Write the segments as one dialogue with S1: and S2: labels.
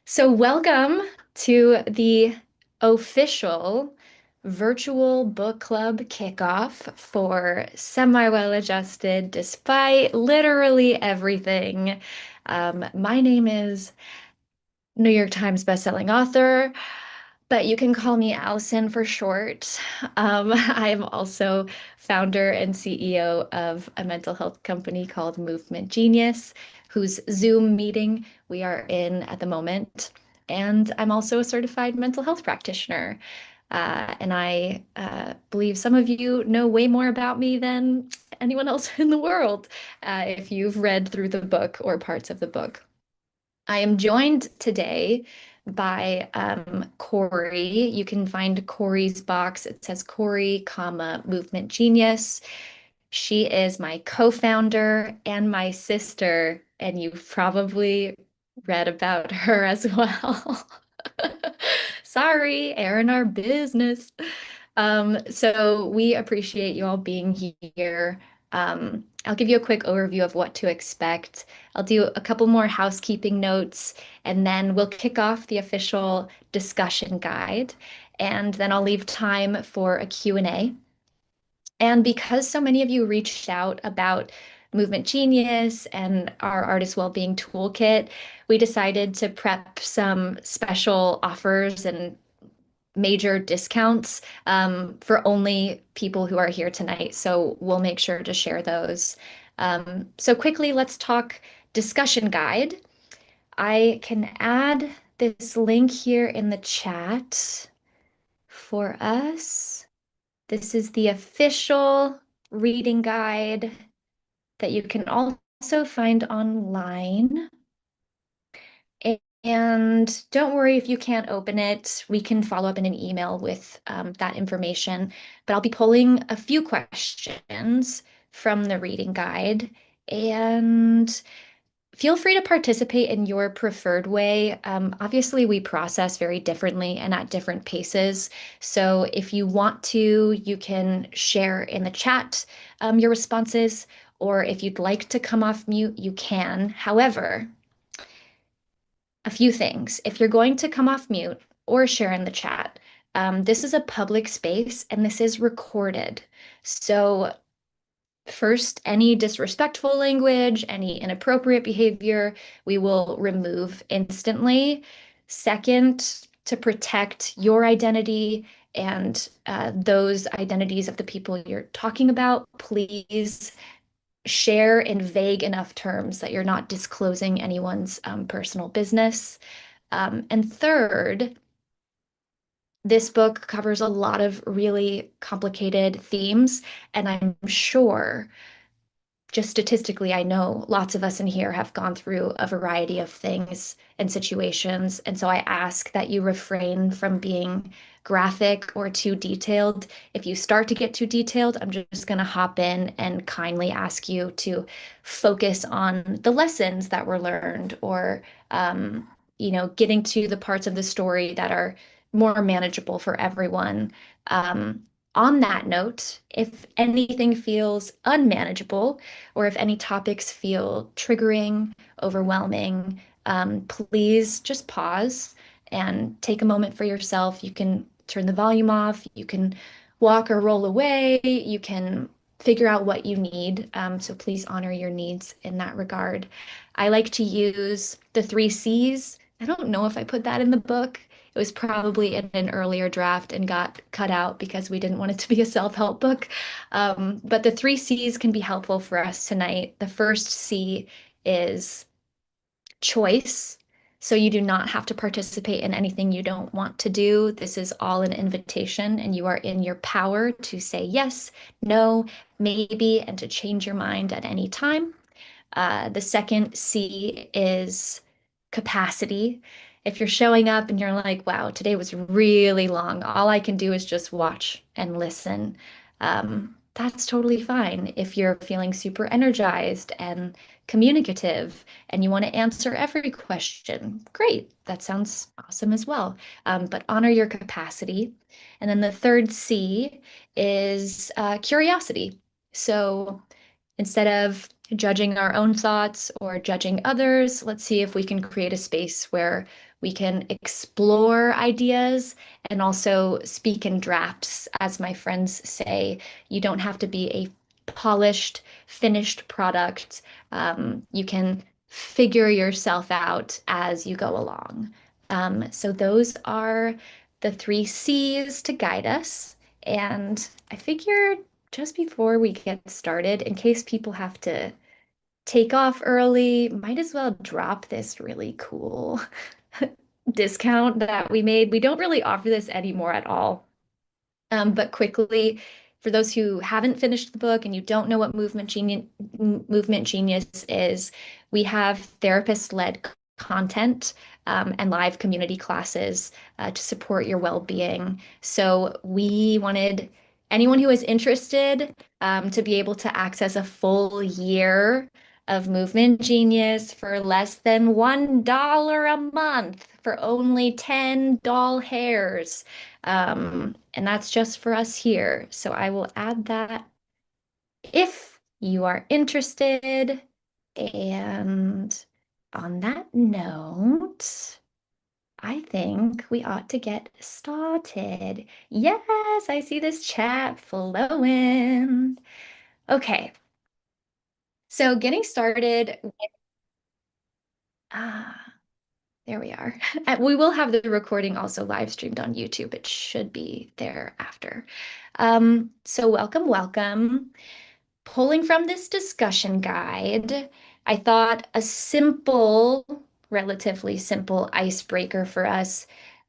S1: So, welcome to the official virtual book club kickoff for Semi Well Adjusted, despite literally everything. My name is New York Times bestselling author, but you can call me Alyson for short. I am also founder and CEO of a mental health company called Movement Genius, whose Zoom meeting we are in at the moment. And I'm also a certified mental health practitioner. And I believe some of you know way more about me than anyone else in the world, if you've read through the book or parts of the book. I am joined today by Corey. You can find Corey's box. It says Corey, comma, Movement Genius. She is my co-founder and my sister, and you've probably read about her as well. Sorry, airing our business. So we appreciate you all being here. I'll give you a quick overview of what to expect. I'll do a couple more housekeeping notes, and then we'll kick off the official discussion guide. And then I'll leave time for a Q&A. And because so many of you reached out about Movement Genius and our Artist Wellbeing Toolkit, we decided to prep some special offers and major discounts for only people who are here tonight. So we'll make sure to share those. So quickly, let's talk discussion guide. I can add this link here in the chat for us. This is the official reading guide that you can also find online. And don't worry if you can't open it. We can follow up in an email with that information. But I'll be pulling a few questions from the reading guide. And feel free to participate in your preferred way. Obviously, we process very differently and at different paces. So if you want to, you can share in the chat your responses, or if you'd like to come off mute, you can. However, a few things. If you're going to come off mute or share in the chat, this is a public space and this is recorded. So first, any disrespectful language, any inappropriate behavior, we will remove instantly. Second, to protect your identity and those identities of the people you're talking about, please share in vague enough terms that you're not disclosing anyone's personal business. And third, this book covers a lot of really complicated themes, and I'm sure just statistically, I know lots of us in here have gone through a variety of things and situations. And so I ask that you refrain from being graphic or too detailed. If you start to get too detailed, I'm just going to hop in and kindly ask you to focus on the lessons that were learned or, getting to the parts of the story that are more manageable for everyone. Um, on that note, if anything feels unmanageable, or if any topics feel triggering, overwhelming, please just pause and take a moment for yourself. You can turn the volume off, you can walk or roll away, you can figure out what you need. So please honor your needs in that regard. I like to use the three C's. I don't know if I put that in the book. It was probably in an earlier draft and got cut out because we didn't want it to be a self-help book. But the three C's can be helpful for us tonight. The first C is choice. So you do not have to participate in anything you don't want to do. This is all an invitation, and you are in your power to say yes, no, maybe, and to change your mind at any time. The second C is capacity. If you're showing up and you're like, wow, today was really long, all I can do is just watch and listen. That's totally fine. If you're feeling super energized and communicative and you want to answer every question, great. That sounds awesome as well. But honor your capacity. And then the third C is curiosity. So instead of judging our own thoughts or judging others. Let's see if we can create a space where we can explore ideas and also speak in drafts. As my friends say, you don't have to be a polished, finished product. You can figure yourself out as you go along. So those are the three C's to guide us. And I figured just before we get started, in case people have to take off early, might as well drop this really cool discount that we made. We don't really offer this anymore at all. But quickly, for those who haven't finished the book and you don't know what Movement Genius is, we have therapist-led content and live community classes to support your well-being. So we wanted anyone who is interested to be able to access a full year of Movement Genius for less than $1 a month for only 10 doll hairs. And that's just for us here. So I will add that if you are interested. And on that note, I think we ought to get started. Yes, I see this chat flowing. Okay, so getting started. Ah, there we are. And we will have the recording also live streamed on YouTube. It should be there after. So welcome, welcome. Pulling from this discussion guide, I thought a simple, relatively simple icebreaker for us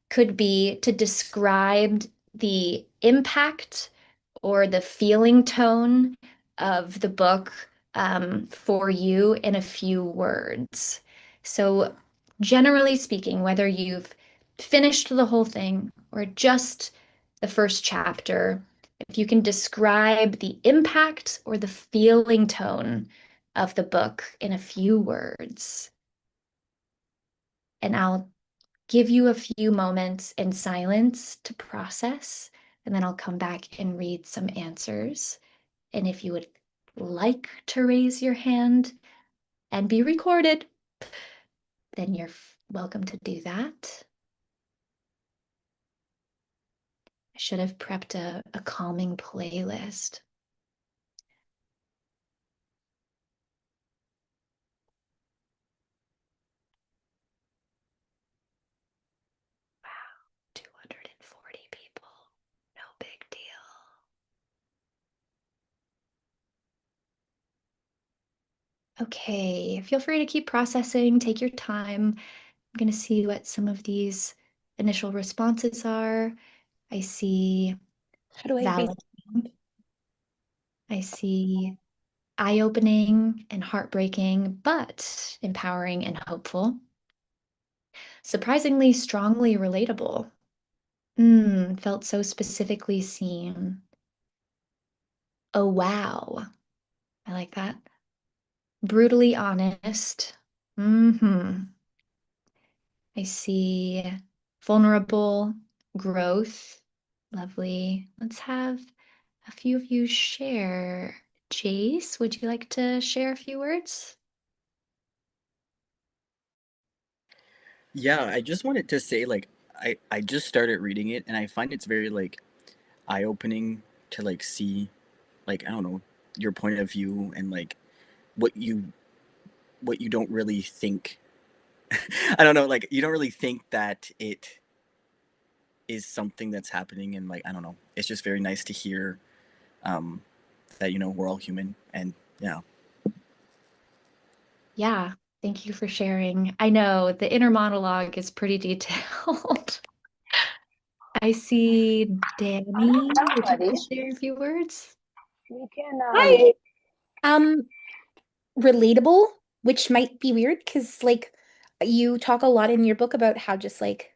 S1: could be to describe the impact or the feeling tone of the book for you in a few words. So, generally speaking, whether you've finished the whole thing or just the first chapter, if you can describe the impact or the feeling tone of the book in a few words, and I'll give you a few moments in silence to process, and then I'll come back and read some answers. And if you would like to raise your hand and be recorded, then you're welcome to do that. I should have prepped a calming playlist. Wow, 240 people. No big deal. Okay, feel free to keep processing, take your time. I'm going to see what some of these initial responses are. I see
S2: How do I raise?
S1: valid. I see eye-opening and heartbreaking, but empowering and hopeful. Surprisingly strongly relatable. Felt so specifically seen. Oh, wow. I like that. Brutally honest. Mm-hmm. I see vulnerable growth. Lovely. Let's have a few of you share. Jace, would you like to share a few words?
S3: Yeah, I just wanted to say like I just started reading it and I find it's very like eye-opening to like see like I don't know your point of view and like what you what you don't really think. I don't know, like you don't really think that it is something that's happening and like I don't know. It's just very nice to hear um that we're all human and yeah.
S1: Yeah, thank you for sharing. I know the inner monologue is pretty detailed. I see Danny. Would you like to
S2: Buddy.
S1: share a few words?
S2: We can
S4: Hi. Um, Relatable, which might be weird because like you talk a lot in your book about how just like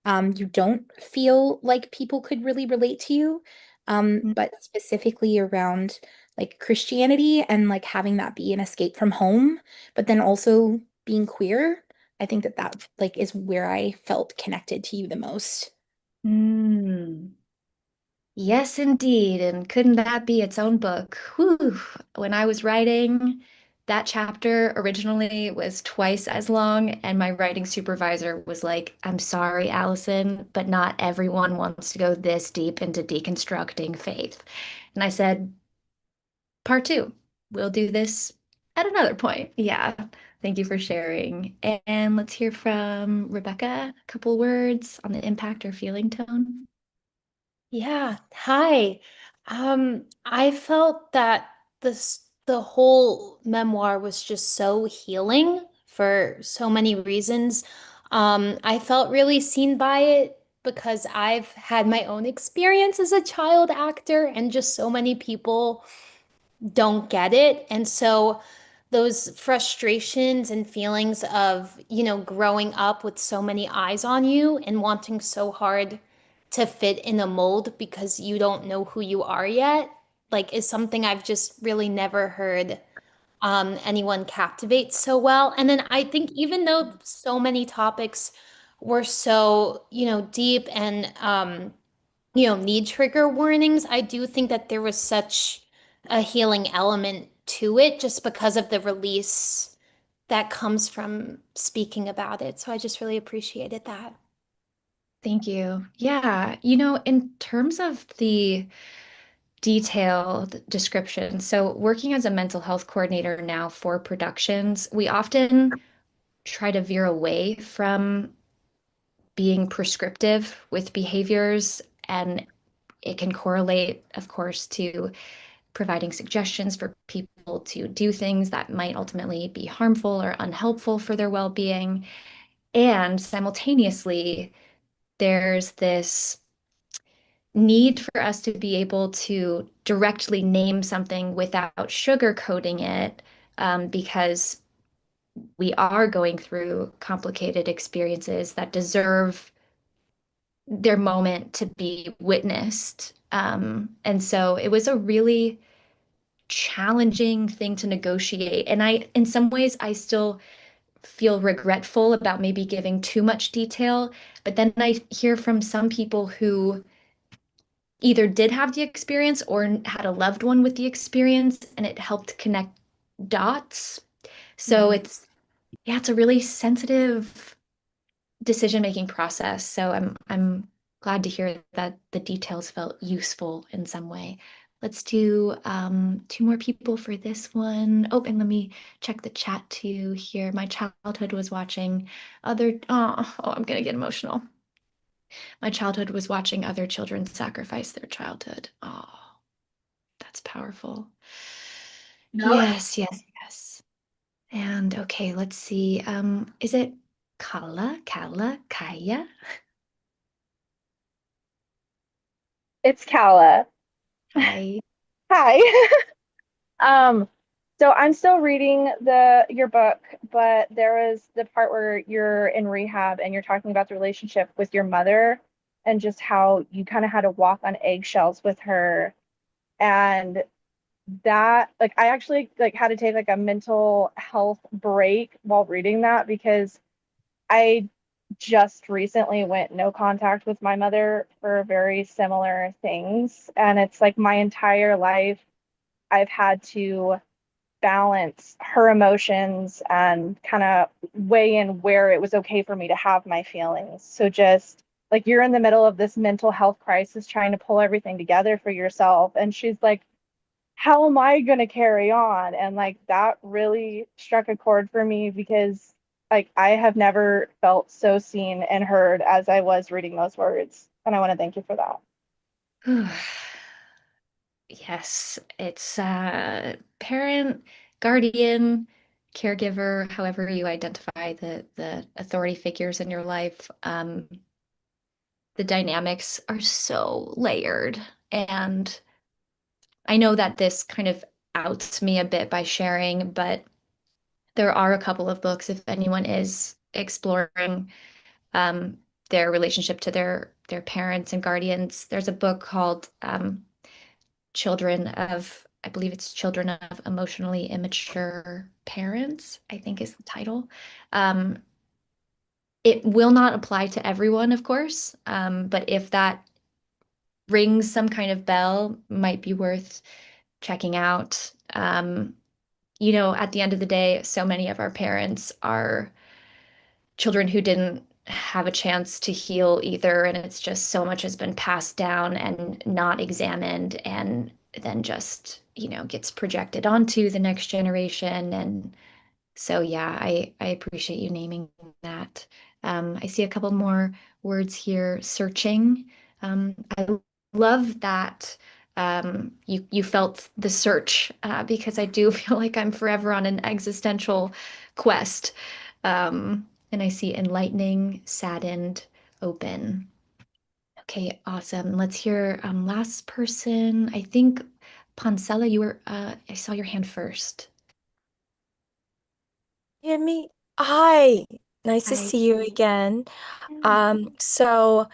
S4: you don't feel like people could really relate to you. But specifically around like Christianity and like having that be an escape from home, but then also being queer. I think that that like is where I felt connected to you the most.
S1: Mm. Yes, indeed. And couldn't that be its own book? Whew. When I was writing, that chapter originally was twice as long, and my writing supervisor was like, I'm sorry, Alyson, but not everyone wants to go this deep into deconstructing faith. And I said, part two, we'll do this at another point. Yeah. Thank you for sharing. And let's hear from Rebecca, a couple words on the impact or feeling tone.
S2: Yeah. Hi. I felt that the whole memoir was just so healing for so many reasons. I felt really seen by it because I've had my own experience as a child actor, and just so many people don't get it. And so those frustrations and feelings of, growing up with so many eyes on you and wanting so hard to fit in a mold because you don't know who you are yet, like, is something I've just really never heard anyone captivate so well. And then I think even though so many topics were so, deep and need trigger warnings, I do think that there was such a healing element to it just because of the release that comes from speaking about it. So I just really appreciated that.
S1: Thank you. Yeah, in terms of the detailed description, so working as a mental health coordinator now for productions, we often try to veer away from being prescriptive with behaviors, and it can correlate, of course, to providing suggestions for people to do things that might ultimately be harmful or unhelpful for their well-being. And simultaneously, there's this need for us to be able to directly name something without sugarcoating it, because we are going through complicated experiences that deserve their moment to be witnessed. And so it was a really challenging thing to negotiate. And in some ways, I still feel regretful about maybe giving too much detail. But then I hear from some people who either did have the experience or had a loved one with the experience, and it helped connect dots. So
S2: Mhm.
S1: yeah, it's a really sensitive decision-making process. So I'm glad to hear that the details felt useful in some way. Let's do two more people for this one. Oh, and let me check the chat too here. My childhood was watching I'm gonna get emotional. My childhood was watching other children sacrifice their childhood. Oh, that's powerful.
S2: No.
S1: Yes, yes, yes. And okay, let's see. Is it Kaya?
S5: It's Kala.
S1: Hi.
S5: Hi. Um, so I'm still reading your book, but there was the part where you're in rehab and you're talking about the relationship with your mother and just how you kind of had to walk on eggshells with her. And that, like, I actually like had to take like a mental health break while reading that because I just recently went no contact with my mother for very similar things. And it's like my entire life I've had to balance her emotions and kind of weigh in where it was okay for me to have my feelings. So just like you're in the middle of this mental health crisis trying to pull everything together for yourself. And she's like, how am I going to carry on? And like that really struck a chord for me because like I have never felt so seen and heard as I was reading those words. And I want to thank you for that.
S1: Yes, it's parent, guardian, caregiver, however you identify the authority figures in your life. The dynamics are so layered. And I know that this kind of outs me a bit by sharing, but there are a couple of books if anyone is exploring um, their relationship to their parents and guardians. There's a book called I believe it's Children of Emotionally Immature Parents, I think is the title. Um, it will not apply to everyone, of course, but if that rings some kind of bell, might be worth checking out. at the end of the day, so many of our parents are children who didn't have a chance to heal either, and it's just so much has been passed down and not examined, and then just, gets projected onto the next generation. And so, yeah, I appreciate you naming that. I see a couple more words here. Searching. I love that you felt the search, because I do feel like I'm forever on an existential quest. And I see enlightening, saddened, open. Okay, awesome. Let's hear last person. I think Pancella, I saw your hand first.
S6: Hear me? Hi, nice to
S1: Hi.
S6: see you again. So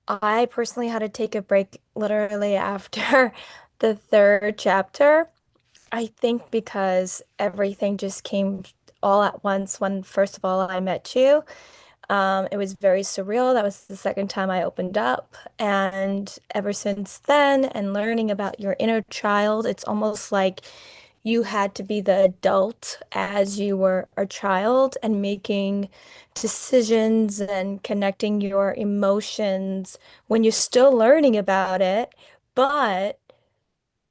S6: I personally had to take a break literally after the third chapter. I think because everything just came all at once when, first of all, I met you. It was very surreal. That was the second time I opened up. And ever since then, and learning about your inner child, it's almost like you had to be the adult as you were a child and making decisions and connecting your emotions when you're still learning about it, but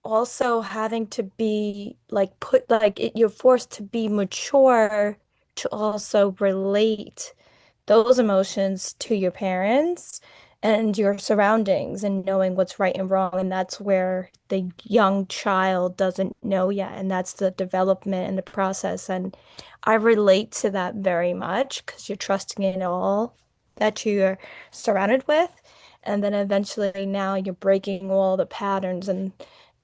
S6: also having to be like you're forced to be mature to also relate those emotions to your parents and your surroundings and knowing what's right and wrong. And that's where the young child doesn't know yet. And that's the development and the process. And I relate to that very much because you're trusting in all that you're surrounded with. And then eventually now you're breaking all the patterns and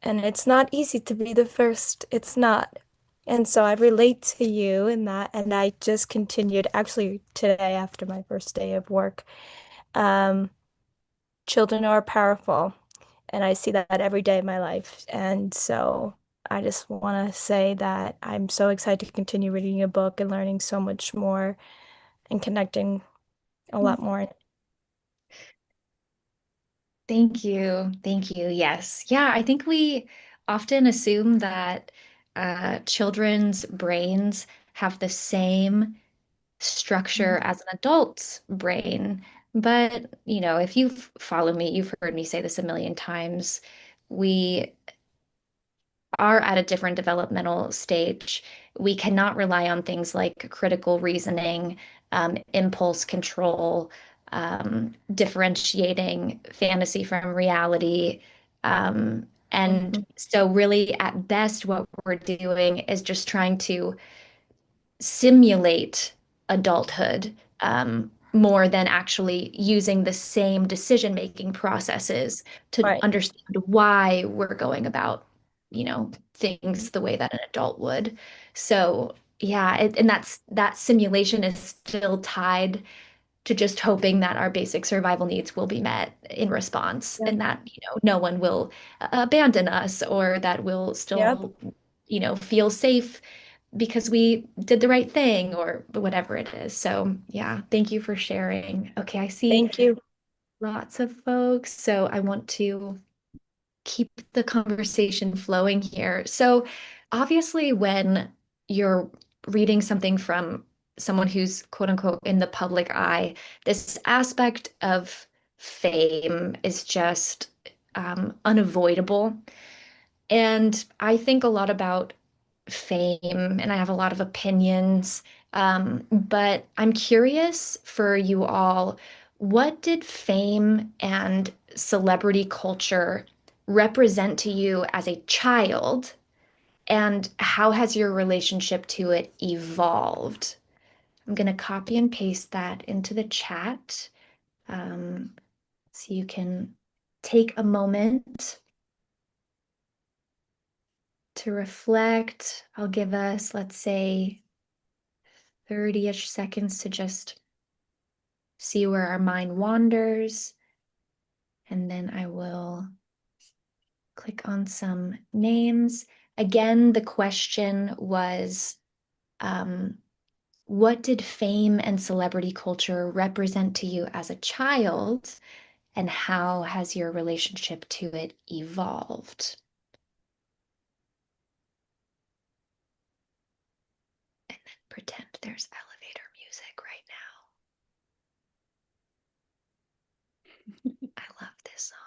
S6: it's not easy to be the first. It's not. And so I relate to you in that. And I just continued actually today after my first day of work. Um, Children are powerful, and I see that every day of my life. And so I just want to say that I'm so excited to continue reading your book and learning so much more and connecting a lot more.
S1: Thank you. Thank you. Yes. Yeah, I think we often assume that children's brains have the same structure as an adult's brain. But, if you've followed me, you've heard me say this a million times. We are at a different developmental stage. We cannot rely on things like critical reasoning, impulse control, differentiating fantasy from reality. And
S6: Mhm.
S1: so, really, at best, what we're doing is just trying to simulate adulthood, more than actually using the same decision-making processes to
S6: Right.
S1: understand why we're going about, things the way that an adult would. So, yeah, and that simulation is still tied to just hoping that our basic survival needs will be met in response,
S6: Yep.
S1: and that, no one will abandon us, or that we'll
S6: Yep.
S1: still, feel safe because we did the right thing, or whatever it is. So, yeah, thank you for sharing. Okay, I see
S6: Thank you.
S1: lots of folks, so I want to keep the conversation flowing here. So, obviously, when you're reading something from someone who's quote unquote in the public eye, this aspect of fame is just unavoidable. And I think a lot about fame, and I have a lot of opinions. But I'm curious for you all, what did fame and celebrity culture represent to you as a child, and how has your relationship to it evolved? I'm going to copy and paste that into the chat, um, so you can take a moment to reflect. I'll give us, let's say, 30-ish seconds to just see where our mind wanders. And then I will click on some names. Again, the question was, um, what did fame and celebrity culture represent to you as a child, and how has your relationship to it evolved? pretend there's elevator music right now. I love this song.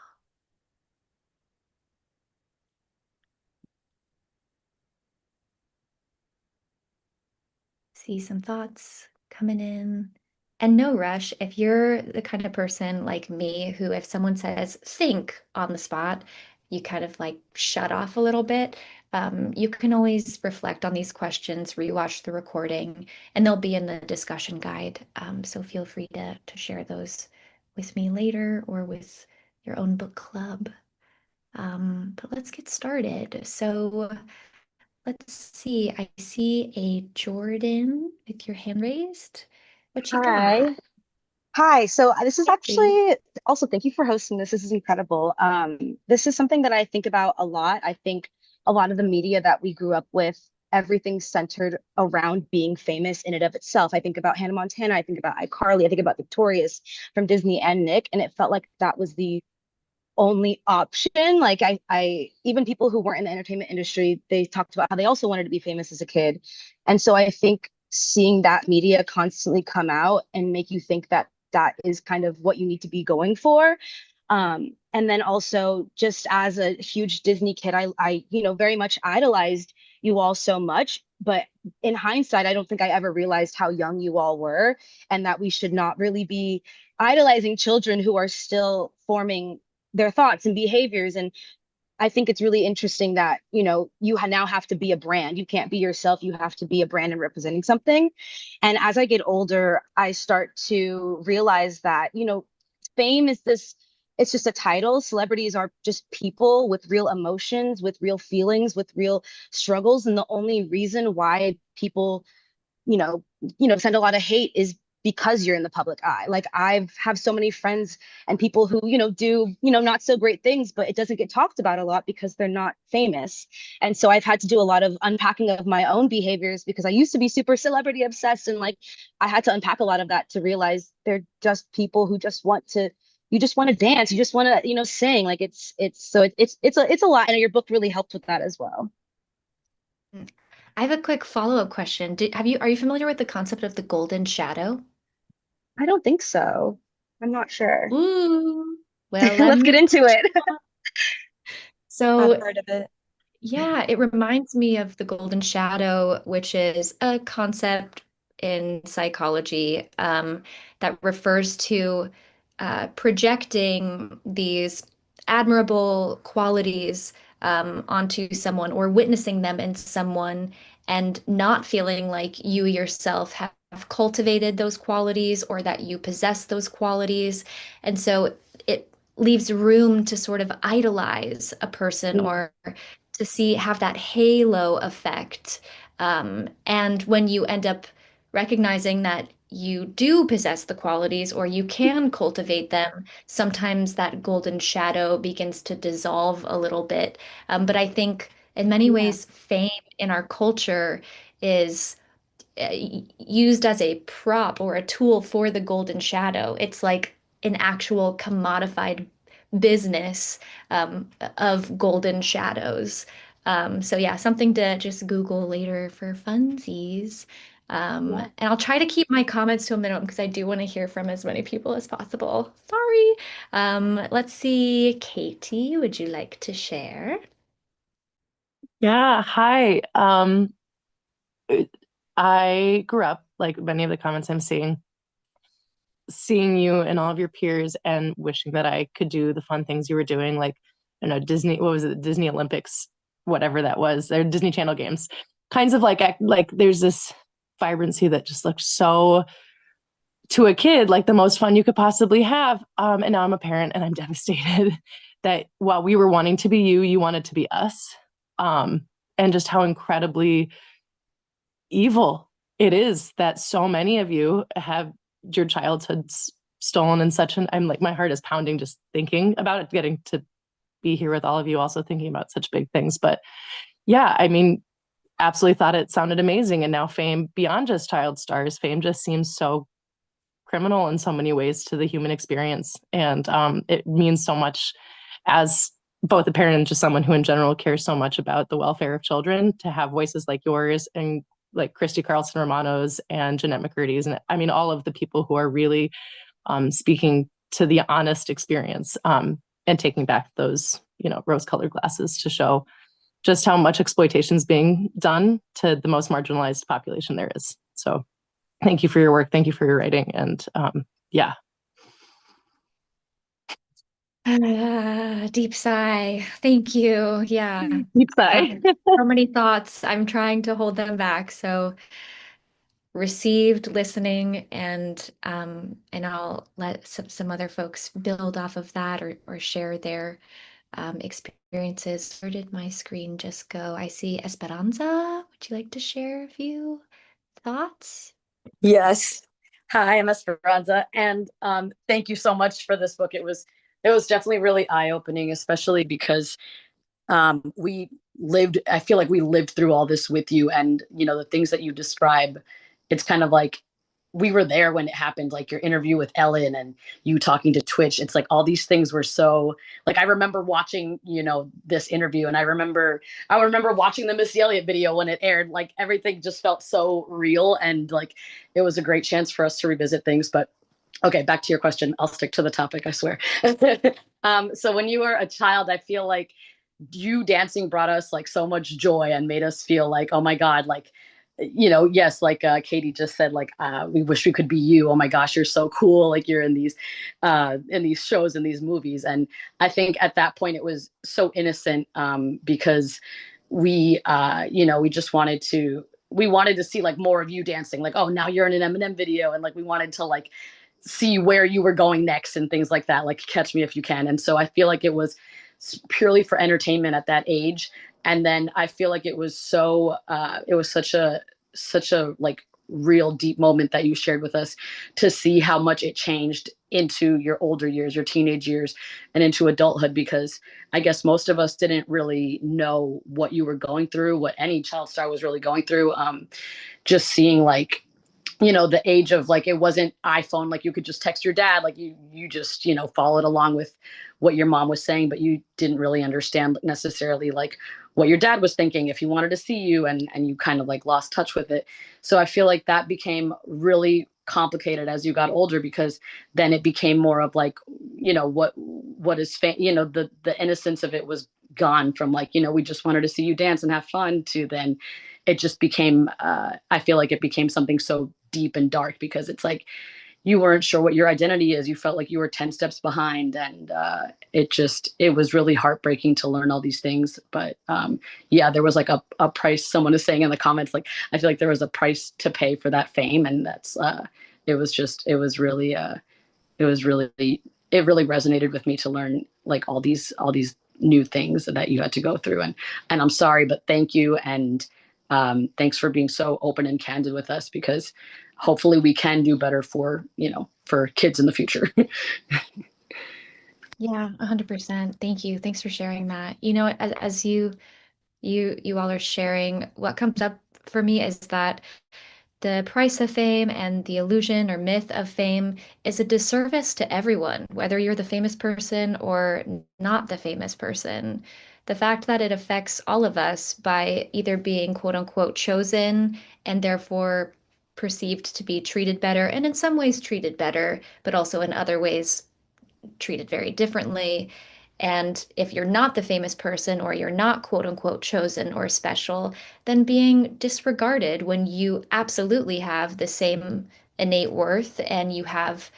S1: See some thoughts coming in. And no rush. If you're the kind of person like me who, if someone says think on the spot, you kind of like shut off a little bit, you can always reflect on these questions, rewatch the recording, and they'll be in the discussion guide. So feel free to share those with me later or with your own book club. But let's get started. So let's see. I see a Jordan with your hand raised. What you
S7: Hi.
S1: got?
S7: Hi. So this is
S1: Hey.
S7: actually also thank you for hosting this. This is incredible. This is something that I think about a lot. I think a lot of the media that we grew up with, everything's centered around being famous in and of itself. I think about Hannah Montana, I think about iCarly, I think about Victorious from Disney and Nick, and it felt like that was the only option. Like even people who weren't in the entertainment industry, they talked about how they also wanted to be famous as a kid. And so I think seeing that media constantly come out and make you think that that is kind of what you need to be going for. And then also just as a huge Disney kid, I very much idolized you all so much. But in hindsight, I don't think I ever realized how young you all were and that we should not really be idolizing children who are still forming their thoughts and behaviors. And I think it's really interesting that, you now have to be a brand. You can't be yourself. You have to be a brand and representing something. And as I get older, I start to realize that, fame is this, it's just a title. Celebrities are just people with real emotions, with real feelings, with real struggles. And the only reason why people send a lot of hate is because you're in the public eye. Like I've have so many friends and people who, do, not so great things, but it doesn't get talked about a lot because they're not famous. And so I've had to do a lot of unpacking of my own behaviors because I used to be super celebrity obsessed and like I had to unpack a lot of that to realize they're just people who just want to you just want to dance, you just want to, sing. Like it's a lot. And your book really helped with that as well.
S1: I have a quick follow-up question. Are you familiar with the concept of the golden shadow?
S7: I don't think so. I'm not sure.
S1: Ooh. Well, let
S7: Let's get
S1: me.
S7: into it.
S6: I've
S1: So
S6: heard of it.
S1: yeah, it reminds me of the golden shadow, which is a concept in psychology that refers to projecting these admirable qualities onto someone or witnessing them in someone and not feeling like you yourself have cultivated those qualities or that you possess those qualities. And so it leaves room to sort of idolize a person or to see have that halo effect. And when you end up recognizing that you do possess the qualities or you can cultivate them, sometimes that golden shadow begins to dissolve a little bit. But I think in many
S7: Yeah.
S1: ways, fame in our culture is used as a prop or a tool for the golden shadow. It's like an actual commodified business of golden shadows. So yeah, something to just Google later for funsies.
S7: Yeah.
S1: And I'll try to keep my comments to a minimum because I do want to hear from as many people as possible. Sorry. Let's see, Katie, would you like to share?
S8: Yeah, hi. I grew up, like many of the comments I'm seeing you and all of your peers and wishing that I could do the fun things you were doing, like, I don't know, Disney, what was it, Disney Olympics, whatever that was, or Disney Channel games. Kinds of like there's this vibrancy that just looks so to a kid like the most fun you could possibly have. And now I'm a parent and I'm devastated that while we were wanting to be you, you wanted to be us. And just how incredibly evil it is that so many of you have your childhoods stolen in such an I'm like my heart is pounding just thinking about it, getting to be here with all of you also thinking about such big things. But yeah, I mean, absolutely thought it sounded amazing. And now fame beyond just child stars, fame just seems so criminal in so many ways to the human experience. And it means so much as both a parent and just someone who in general cares so much about the welfare of children to have voices like yours and like Christy Carlson Romano's and Jeanette McCurdy's, and I mean all of the people who are really speaking to the honest experience, and taking back those, rose-colored glasses to show just how much exploitation is being done to the most marginalized population there is. So thank you for your work. Thank you for your writing. And yeah.
S1: Deep sigh. Thank you. Yeah.
S8: Deep sigh.
S1: So many thoughts. I'm trying to hold them back. So received, listening, and I'll let some other folks build off of that or share their experiences. Where did my screen just go? I see Esperanza. Would you like to share a few thoughts?
S9: Yes. Hi, I'm Esperanza, and thank you so much for this book. It was definitely really eye-opening, especially because we lived. I feel like we lived through all this with you, and the things that you describe. It's kind of like we were there when it happened, like your interview with Ellen and you talking to Twitch. It's like all these things were so like I remember watching, this interview, and I remember watching the Missy Elliott video when it aired. Like everything just felt so real, and like it was a great chance for us to revisit things. But okay, back to your question. I'll stick to the topic, I swear. So when you were a child, I feel like you dancing brought us like so much joy and made us feel like, oh my God, like, yes, like Katie just said, like, we wish we could be you. Oh my gosh, you're so cool. Like you're in these shows and these movies. And I think at that point it was so innocent, because we just we wanted to see like more of you dancing. Like, oh, now you're in an Eminem video, and like we wanted to like see where you were going next and things like that. Like Catch Me If You Can. And so I feel like it was purely for entertainment at that age. And then I feel like it was such a like real deep moment that you shared with us, to see how much it changed into your older years, your teenage years, and into adulthood, because I guess most of us didn't really know what you were going through, what any child star was really going through. Just seeing like the age of like, it wasn't iPhone, like you could just text your dad, like you just followed along with what your mom was saying, but you didn't really understand necessarily like what your dad was thinking if he wanted to see you, and you kind of like lost touch with it. So I feel like that became really complicated as you got older, because then it became more of like what is the innocence of it was gone, from like we just wanted to see you dance and have fun, to then it just became I feel like it became something so deep and dark, because it's like you weren't sure what your identity is. You felt like you were 10 steps behind, and it was really heartbreaking to learn all these things. But yeah, there was like a price. Someone is saying in the comments, like, I feel like there was a price to pay for that fame, and that's it was really it really resonated with me to learn like all these new things that you had to go through. And I'm sorry, but thank you. And thanks for being so open and candid with us, because hopefully we can do better for kids in the future.
S1: Yeah, 100%. Thank you. Thanks for sharing that. As you all are sharing, what comes up for me is that the price of fame and the illusion or myth of fame is a disservice to everyone, whether you're the famous person or not the famous person. The fact that it affects all of us by either being quote unquote chosen and therefore perceived to be treated better, and in some ways treated better, but also in other ways treated very differently. And if you're not the famous person or you're not quote unquote chosen or special, then being disregarded when you absolutely have the same innate worth and you have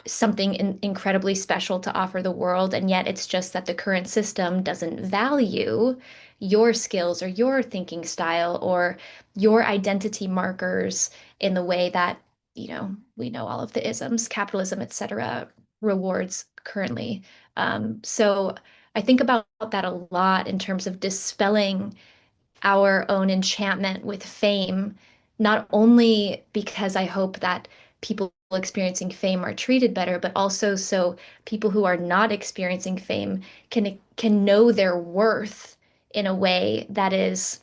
S1: something incredibly special to offer the world. And yet it's just that the current system doesn't value your skills or your thinking style or your identity markers in the way that, we know all of the isms, capitalism, etc., rewards currently. So I think about that a lot in terms of dispelling our own enchantment with fame, not only because I hope that people experiencing fame are treated better, but also so people who are not experiencing fame can know their worth in a way that is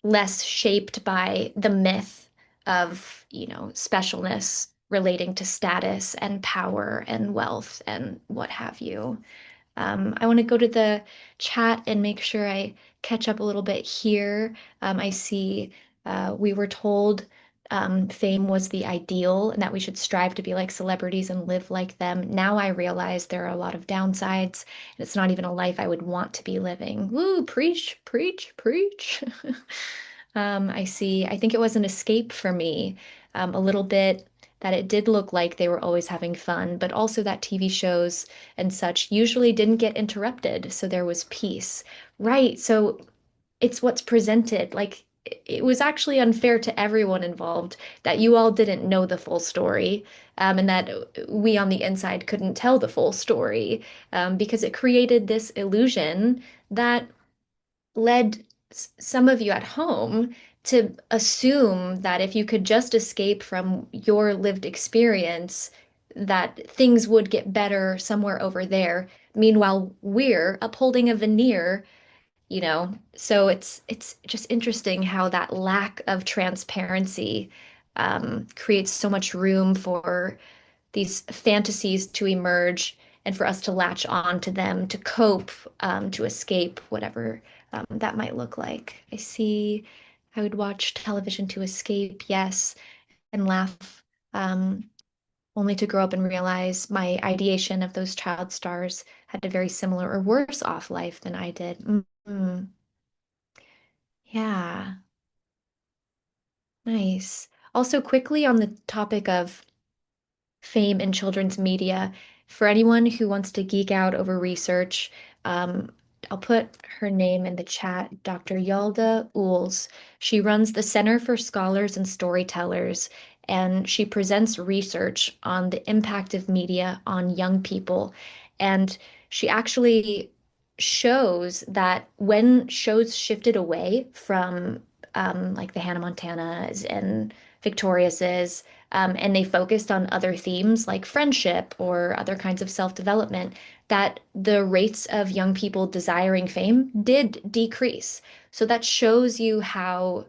S1: less shaped by the myth of, specialness relating to status and power and wealth and what have you. I want to go to the chat and make sure I catch up a little bit here. I see We were told fame was the ideal and that we should strive to be like celebrities and live like them. Now I realize there are a lot of downsides, and it's not even a life I would want to be living. Woo, preach, preach, preach. I see. I think it was an escape for me, a little bit that it did look like they were always having fun, but also that TV shows and such usually didn't get interrupted, so there was peace. Right. So it's what's presented. Like it was actually unfair to everyone involved that you all didn't know the full story, and that we on the inside couldn't tell the full story, because it created this illusion that led some of you at home to assume that if you could just escape from your lived experience, that things would get better somewhere over there. Meanwhile, we're upholding a veneer, so it's just interesting how that lack of transparency creates so much room for these fantasies to emerge and for us to latch on to them, to cope, to escape, whatever that might look like. I see. I would watch television to escape, yes, and laugh, um, only to grow up and realize my ideation of those child stars had a very similar or worse off life than I did. Yeah, nice. Also, quickly on the topic of fame in children's media, for anyone who wants to geek out over research, um, I'll put her name in the chat, Dr. Yalda Ools. She runs the Center for Scholars and Storytellers, and she presents research on the impact of media on young people. And she actually shows that when shows shifted away from like the Hannah Montanas and Victoriouses, and they focused on other themes like friendship or other kinds of self-development, that the rates of young people desiring fame did decrease. So that shows you how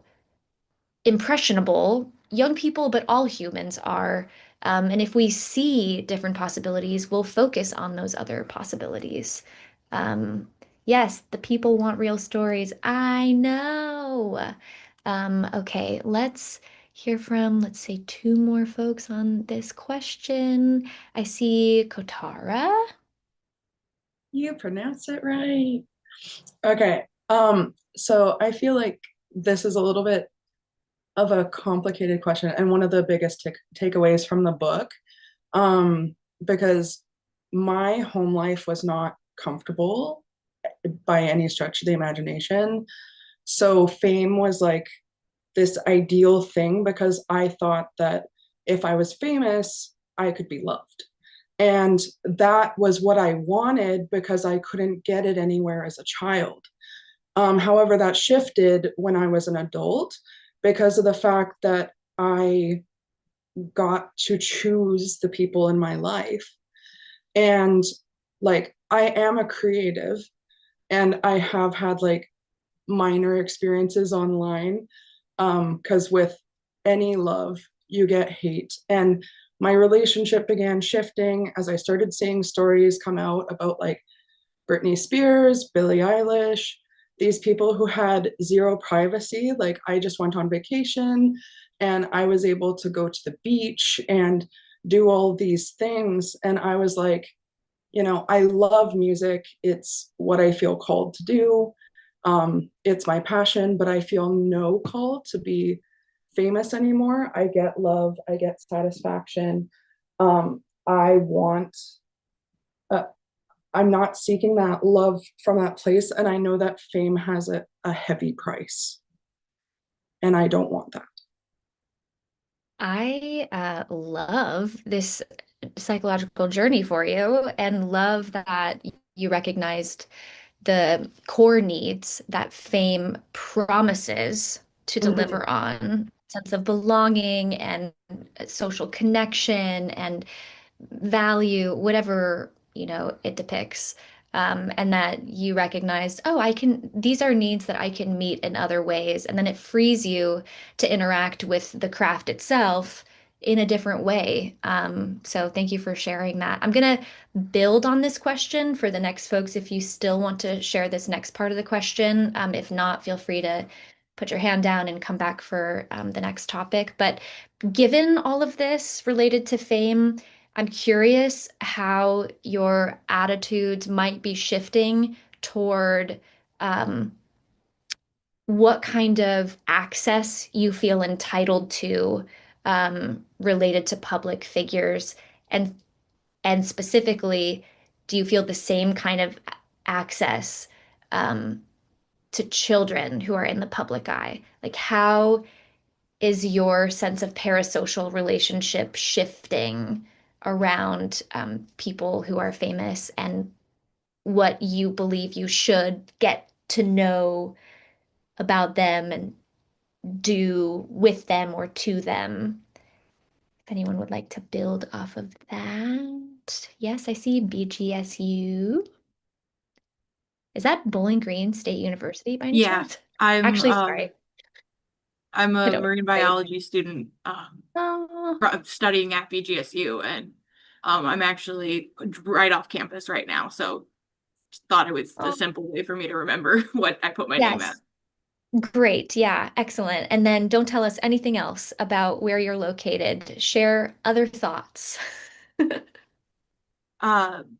S1: impressionable young people, but all humans are. And if we see different possibilities, we'll focus on those other possibilities. Um, yes, the people want real stories. I know. Okay, let's hear from, let's say, two more folks on this question. I see Kotara.
S10: You pronounced it right. Okay. So I feel like this is a little bit of a complicated question and one of the biggest takeaways from the book, because my home life was not comfortable by any stretch of the imagination. So fame was like this ideal thing because I thought that if I was famous, I could be loved. And that was what I wanted because I couldn't get it anywhere as a child. However, that shifted when I was an adult because of the fact that I got to choose the people in my life. And like, I am a creative and I have had like minor experiences online, because with any love, you get hate. And my relationship began shifting as I started seeing stories come out about like Britney Spears, Billie Eilish, these people who had zero privacy. Like I just went on vacation and I was able to go to the beach and do all these things. And I was like, I love music. It's what I feel called to do. It's my passion, but I feel no call to be famous anymore. I get love, I get satisfaction. I want uh, I'm not seeking that love from that place. And I know that fame has a heavy price. And I don't want that.
S1: I love this psychological journey for you and love that you recognized the core needs that fame promises to
S10: Mm-hmm.
S1: deliver on, sense of belonging and social connection and value, whatever, it depicts. And that you recognized, oh, these are needs that I can meet in other ways. And then it frees you to interact with the craft itself in a different way. So thank you for sharing that. I'm going to build on this question for the next folks if you still want to share this next part of the question. If not, feel free to put your hand down and come back for the next topic. But given all of this related to fame, I'm curious how your attitudes might be shifting toward what kind of access you feel entitled to related to public figures, and specifically, do you feel the same kind of access um, to children who are in the public eye? Like, how is your sense of parasocial relationship shifting around people who are famous, and what you believe you should get to know about them and do with them or to them? If anyone would like to build off of that. Yes, I see BGSU. Is that Bowling Green State University by any
S11: Yeah,
S1: chance?
S11: I'm
S1: Actually, sorry.
S11: I'm
S1: I
S11: a
S1: don't know.
S11: marine
S1: Right.
S11: biology student
S1: Oh,
S11: studying at BGSU, and I'm actually right off campus right now, so just thought it was a
S1: oh,
S11: simple way for me to remember what I put my name at.
S1: yes. Great. Yeah, excellent. And then don't tell us anything else about where you're located. Share other thoughts.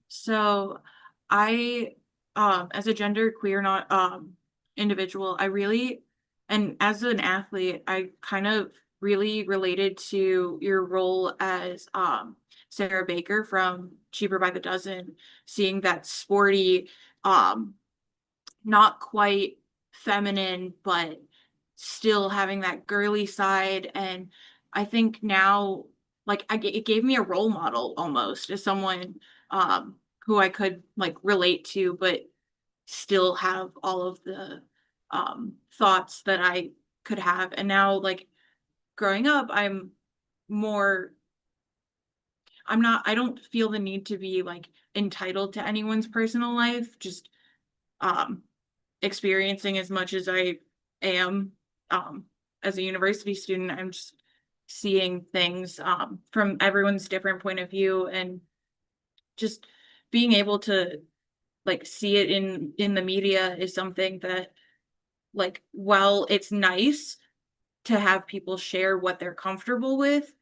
S11: So I, as a gender queer not individual, I really, and as an athlete, I kind of really related to your role as Sarah Baker from Cheaper by the Dozen, seeing that sporty, um, not quite feminine, but still having that girly side. And I think now, like, it gave me a role model almost as someone who I could like relate to, but still have all of the thoughts that I could have. And now, like, growing up, more, I don't feel the need to be like entitled to anyone's personal life, just um experiencing as much as I am as a university student. I'm just seeing things from everyone's different point of view, and just being able to like see it in the media is something that, like, while it's nice to have people share what they're comfortable with,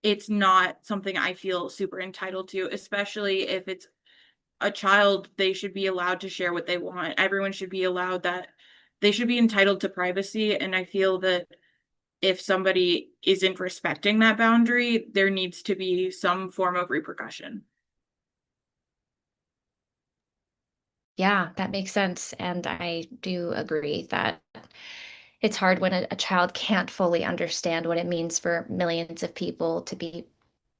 S11: it's not something I feel super entitled to, especially if it's a child. They should be allowed to share what they want. Everyone should be allowed that. They should be entitled to privacy. And I feel that if somebody isn't respecting that boundary, there needs to be some form of repercussion.
S1: Yeah, that makes sense. And I do agree that it's hard when a child can't fully understand what it means for millions of people to be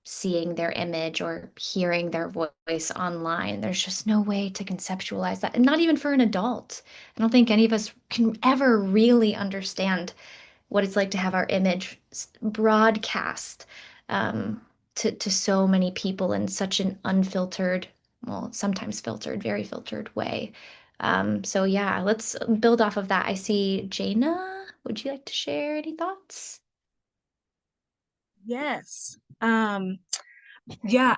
S1: seeing their image or hearing their voice online. There's just no way to conceptualize that. And not even for an adult. I don't think any of us can ever really understand what it's like to have our image broadcast to so many people in such an unfiltered, well, sometimes filtered, very filtered way. So yeah, let's build off of that. I see Jaina. Would you like to share any thoughts?
S12: Yes. Yeah,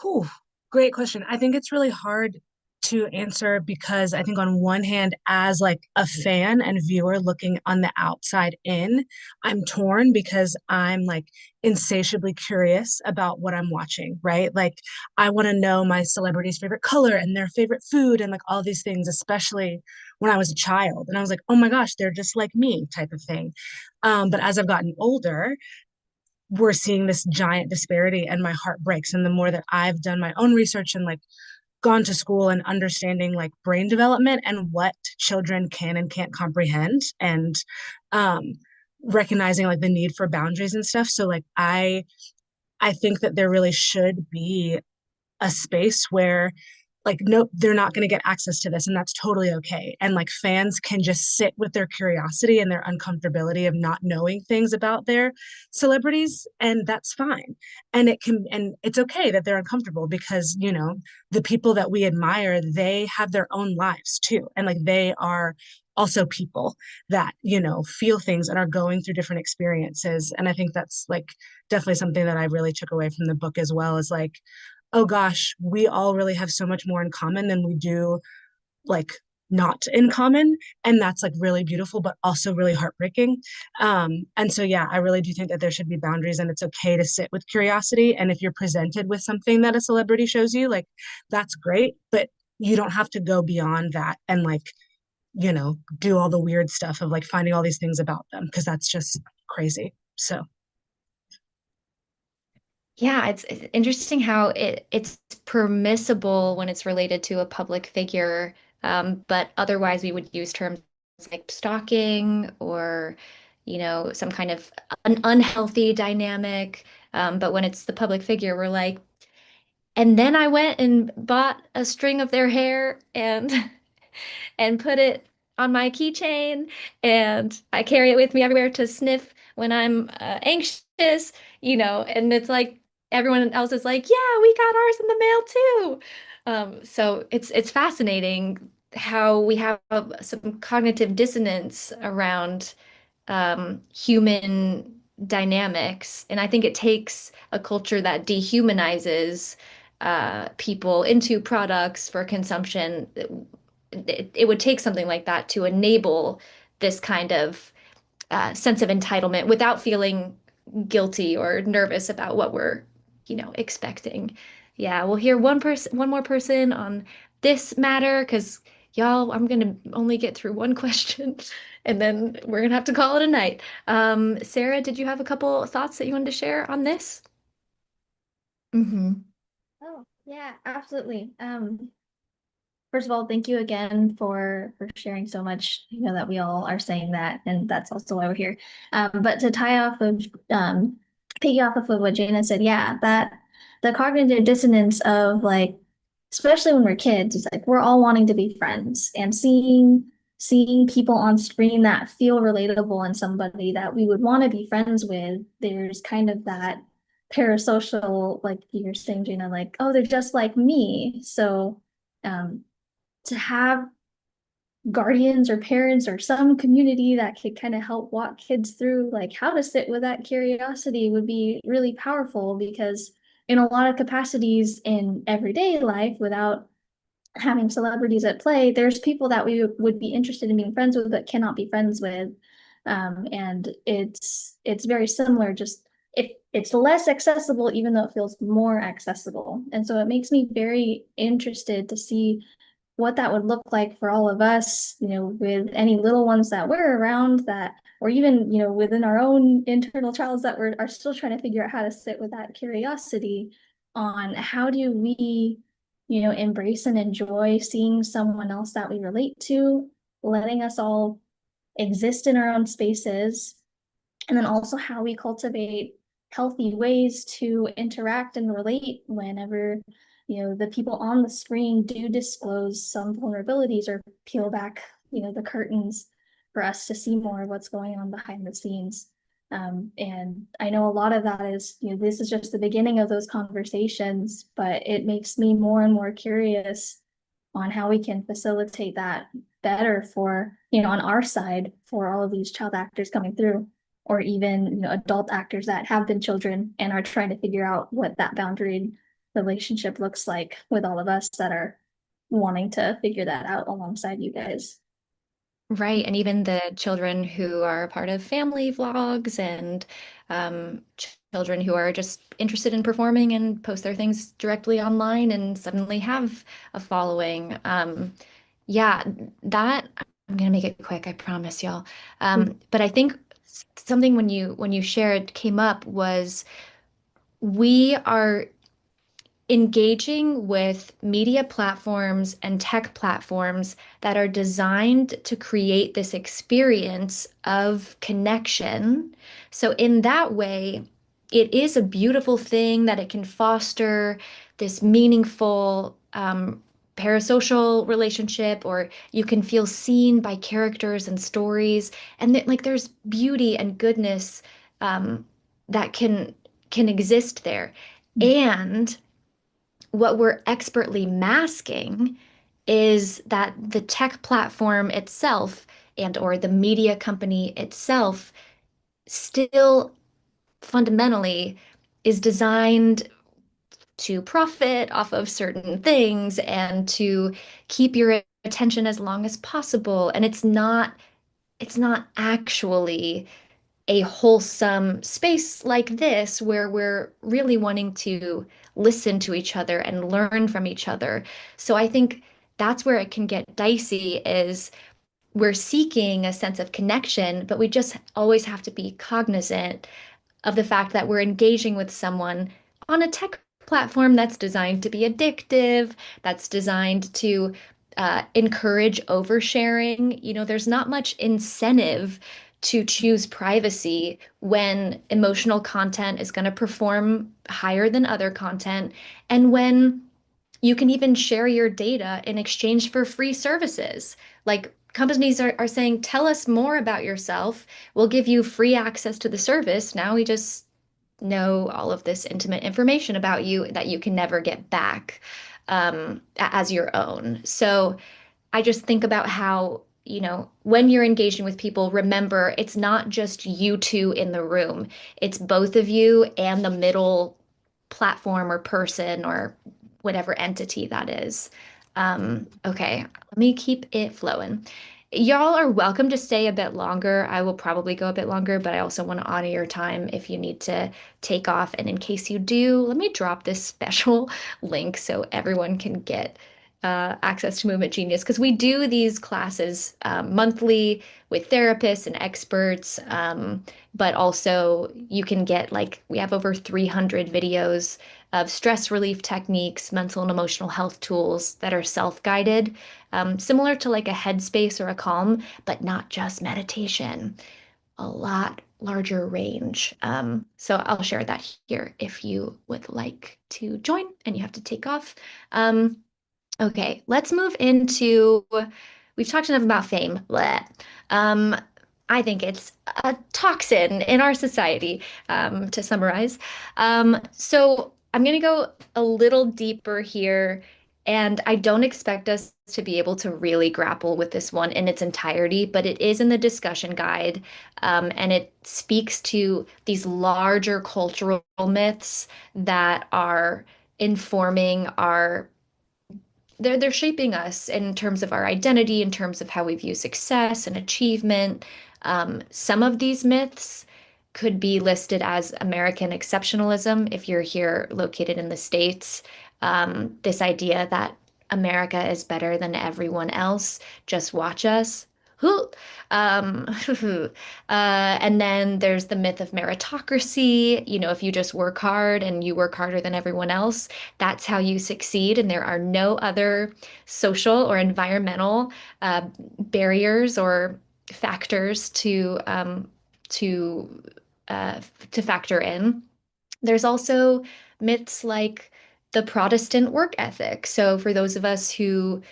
S12: whew, great question. I think it's really hard to answer because I think on one hand, as like a fan and viewer looking on the outside in, I'm torn because I'm like insatiably curious about what I'm watching, right? Like I want to know my celebrity's favorite color and their favorite food and like all these things, especially when I was a child. And I was like, oh my gosh, they're just like me type of thing. But as I've gotten older, we're seeing this giant disparity and my heart breaks. And the more that I've done my own research and like gone to school and understanding like brain development and what children can and can't comprehend, and um recognizing like the need for boundaries and stuff. So like I think that there really should be a space where like nope, they're not going to get access to this, and that's totally okay. And like fans can just sit with their curiosity and their uncomfortability of not knowing things about their celebrities, and that's fine. And it's okay that they're uncomfortable because the people that we admire, they have their own lives too, and like they are also people that feel things and are going through different experiences. And I think that's like definitely something that I really took away from the book as well, is like, oh gosh, we all really have so much more in common than we do like not in common, and that's like really beautiful but also really heartbreaking. And so yeah, I really do think that there should be boundaries, and it's okay to sit with curiosity, and if you're presented with something that a celebrity shows you, like that's great, but you don't have to go beyond that and like, do all the weird stuff of like finding all these things about them, because that's just crazy. So
S1: Yeah, it's interesting how it's permissible when it's related to a public figure, but otherwise we would use terms like stalking or, some kind of an unhealthy dynamic. But when it's the public figure, we're like, and then I went and bought a string of their hair and and put it on my keychain, and I carry it with me everywhere to sniff when I'm anxious, and it's like everyone else is like, yeah, we got ours in the mail too. So it's fascinating how we have some cognitive dissonance around human dynamics. And I think it takes a culture that dehumanizes people into products for consumption. It would take something like that to enable this kind of sense of entitlement without feeling guilty or nervous about what we're, expecting. Yeah, we'll hear one more person on this matter because y'all, I'm gonna only get through one question and then we're gonna have to call it a night. Sarah, did you have a couple thoughts that you wanted to share on this? Hmm.
S13: Oh, yeah, absolutely. First of all, thank you again for sharing so much. You know that we all are saying that, and that's also why we're here. But to tie off of piggy off of what Jana said, yeah, that the cognitive dissonance of like, especially when we're kids, it's like we're all wanting to be friends and seeing people on screen that feel relatable and somebody that we would want to be friends with. There's kind of that parasocial, like you're saying, Jana, like, oh, they're just like me. So um, to have guardians or parents or some community that could kind of help walk kids through like how to sit with that curiosity would be really powerful because in a lot of capacities in everyday life without having celebrities at play, there's people that we would be interested in being friends with but cannot be friends with. And it's very similar, just it's less accessible even though it feels more accessible. And so it makes me very interested to see what that would look like for all of us, with any little ones that we're around that, or even, within our own internal trials that are still trying to figure out how to sit with that curiosity on how do we, embrace and enjoy seeing someone else that we relate to, letting us all exist in our own spaces, and then also how we cultivate healthy ways to interact and relate whenever the people on the screen do disclose some vulnerabilities or peel back the curtains for us to see more of what's going on behind the scenes. And I know a lot of that is, this is just the beginning of those conversations, but it makes me more and more curious on how we can facilitate that better for, on our side for all of these child actors coming through, or even, adult actors that have been children and are trying to figure out what that boundary relationship looks like with all of us that are wanting to figure that out alongside you guys.
S1: Right, and even the children who are a part of family vlogs and children who are just interested in performing and post their things directly online and suddenly have a following. Yeah, that I'm gonna make it quick, I promise y'all. But I think something when you shared came up was we are engaging with media platforms and tech platforms that are designed to create this experience of connection. So, in that way, it is a beautiful thing that it can foster this meaningful parasocial relationship, or you can feel seen by characters and stories, and like there's beauty and goodness um, that can exist there. And what we're expertly masking is that the tech platform itself and or the media company itself still fundamentally is designed to profit off of certain things and to keep your attention as long as possible. And it's not actually a wholesome space like this where we're really wanting to listen to each other and learn from each other. So I think that's where it can get dicey is we're seeking a sense of connection, but we just always have to be cognizant of the fact that we're engaging with someone on a tech platform that's designed to be addictive, that's designed to encourage oversharing. There's not much incentive to choose privacy when emotional content is going to perform higher than other content, and when you can even share your data in exchange for free services. Like companies are saying, tell us more about yourself. We'll give you free access to the service. Now we just know all of this intimate information about you that you can never get back as your own. So I just think about how, when you're engaging with people, remember it's not just you two in the room, it's both of you and the middle platform or person or whatever entity that is. Okay, let me keep it flowing. Y'all are welcome to stay a bit longer. I will probably go a bit longer, but I also want to honor your time if you need to take off. And in case you do, let me drop this special link so everyone can get access to Movement Genius because we do these classes monthly with therapists and experts, but also you can get we have over 300 videos of stress relief techniques, mental and emotional health tools that are self-guided, similar to like a headspace or a calm, but not just meditation, a lot larger range. So I'll share that here if you would like to join and you have to take off. Okay, let's move into, we've talked enough about fame. Bleh. Um, I think it's a toxin in our society, to summarize. So I'm going to go a little deeper here, and I don't expect us to be able to really grapple with this one in its entirety, but it is in the discussion guide, and it speaks to these larger cultural myths that are informing our they're shaping us in terms of our identity, in terms of how we view success and achievement. Some of these myths could be listed as American exceptionalism if you're here located in the States. This idea that America is better than everyone else, just watch us. Um, and then there's the myth of meritocracy. If you just work hard and you work harder than everyone else, that's how you succeed. And there are no other social or environmental barriers or factors to to factor in. There's also myths like the Protestant work ethic. So for those of us who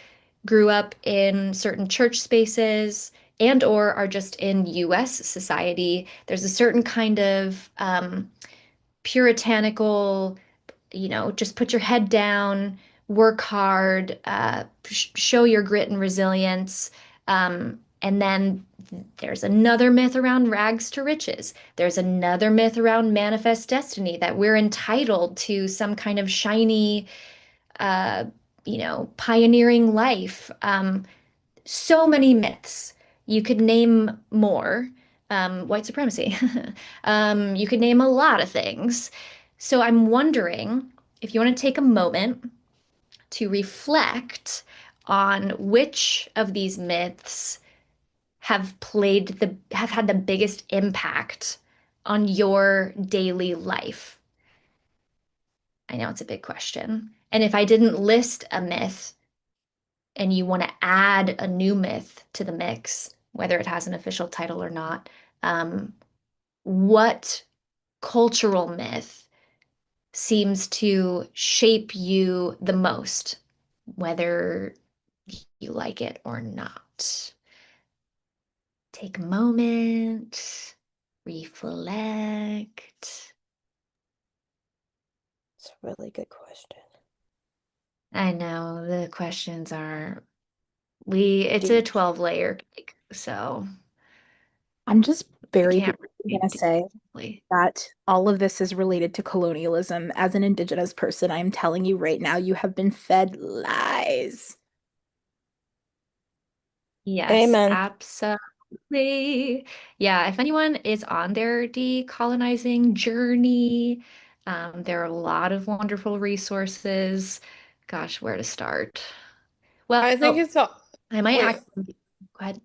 S1: grew up in certain church spaces and or are just in US society, there's a certain kind of puritanical, just put your head down, work hard, show your grit and resilience. And then there's another myth around rags to riches. There's another myth around manifest destiny that we're entitled to some kind of shiny, uh, pioneering life. So many myths. You could name more. White supremacy. You could name a lot of things. So I'm wondering if you want to take a moment to reflect on which of these myths have had the biggest impact on your daily life. I know it's a big question. And if I didn't list a myth and you want to add a new myth to the mix, whether it has an official title or not, what cultural myth seems to shape you the most, whether you like it or not? Take a moment, reflect.
S6: It's a really good question.
S1: I know the questions are, it's a
S6: Deep.
S1: 12-layer cake, so
S4: I'm just
S1: I
S4: very
S1: can't.
S4: I'm gonna say that all of this is related to colonialism. As an Indigenous person, I'm telling you right now, you have been fed lies.
S1: Yes,
S6: Amen.
S1: absolutely. Yeah, if anyone is on their decolonizing journey, there are a lot of wonderful resources. Gosh, where to start? Well,
S14: I think it's all,
S1: I might
S14: wait,
S1: actually go ahead.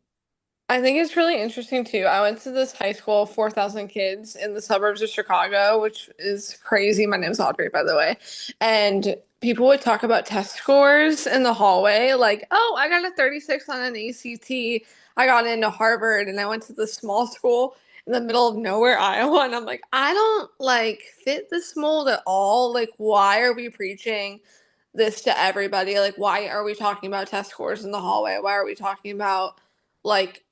S14: I think it's really interesting too. I went to this high school, 4,000 kids in the suburbs of Chicago, which is crazy. My name's Audrey, by the way. And people would talk about test scores in the hallway, like, oh, I got a 36 on an ACT. I got into Harvard and I went to this small school in the middle of nowhere, Iowa. And I'm like, I don't like fit this mold at all. Like, why are we preaching this to everybody? Like, why are we talking about test scores in the hallway? Why are we talking about like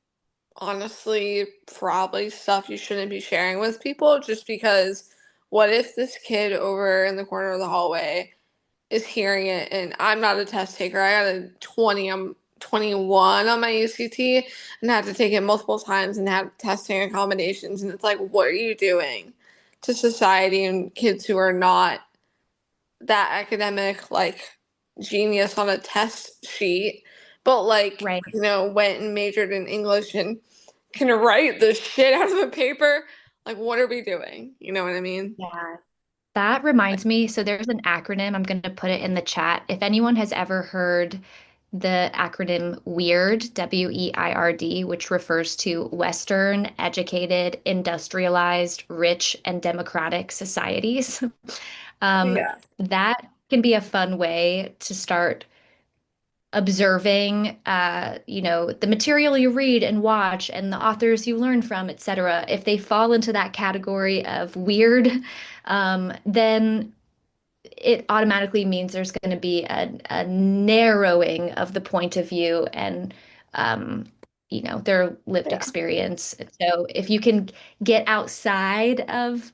S14: honestly probably stuff you shouldn't be sharing with people just because what if this kid over in the corner of the hallway is hearing it and I'm not a test taker. I got a 20, I'm 21 on my ACT and had to take it multiple times and have testing accommodations and it's like what are you doing to society and kids who are not that academic like genius on a test sheet but like
S1: Right.
S14: went and majored in English and can write the shit out of a paper. Like, what are we doing? You know what I mean?
S1: Yeah. That reminds me, so there's an acronym, I'm going to put it in the chat. If anyone has ever heard the acronym WEIRD, WEIRD, which refers to Western, Educated, Industrialized, Rich, and Democratic Societies, um,
S14: Yeah.
S1: that can be a fun way to start observing the material you read and watch and the authors you learn from, etc. If they fall into that category of weird, then it automatically means there's going to be a narrowing of the point of view and their lived
S14: Yeah.
S1: experience. So if you can get outside of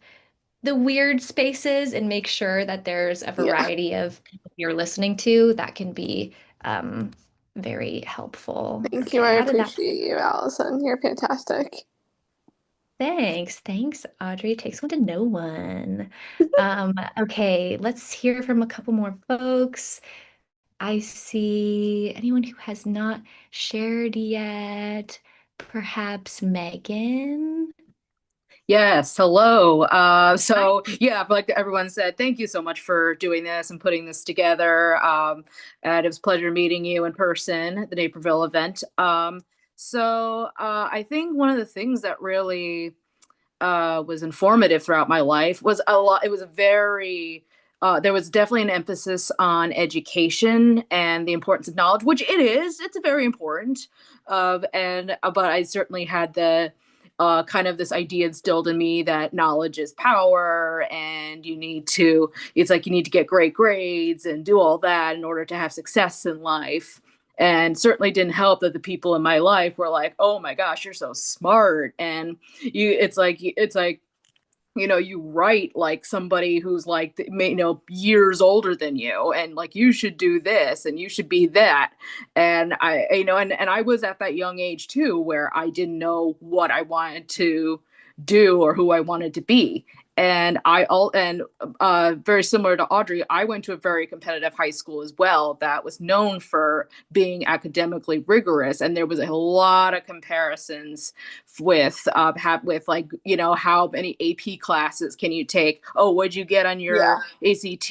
S1: the weird spaces and make sure that there's a
S14: Yeah.
S1: variety of people you're listening to, that can be um, very helpful.
S14: Thank you.
S1: Okay,
S14: I
S1: how did that?
S14: appreciate you, Allison. You're fantastic.
S1: Thanks, Audrey. It takes one to know one. Okay, let's hear from a couple more folks. I see anyone who has not shared yet. Perhaps Megan.
S15: Yes, hello. Yeah, like everyone said, thank you so much for doing this and putting this together. And it was a pleasure meeting you in person at the Naperville event. I think one of the things that really was informative throughout my life was a lot. It was a very there was definitely an emphasis on education and the importance of knowledge, which it is. It's very important. But I certainly had the kind of this idea instilled in me that knowledge is power and it's like you need to get great grades and do all that in order to have success in life. And certainly didn't help that the people in my life were like, oh my gosh, you're so smart. And it's like you write like somebody who's like years older than you, and like you should do this and you should be that. And and I was at that young age too where I didn't know what I wanted to do or who I wanted to be. And very similar to Audrey, I went to a very competitive high school as well that was known for being academically rigorous, and there was a lot of comparisons with like how many AP classes can you take? Oh, what'd you get on your ACT?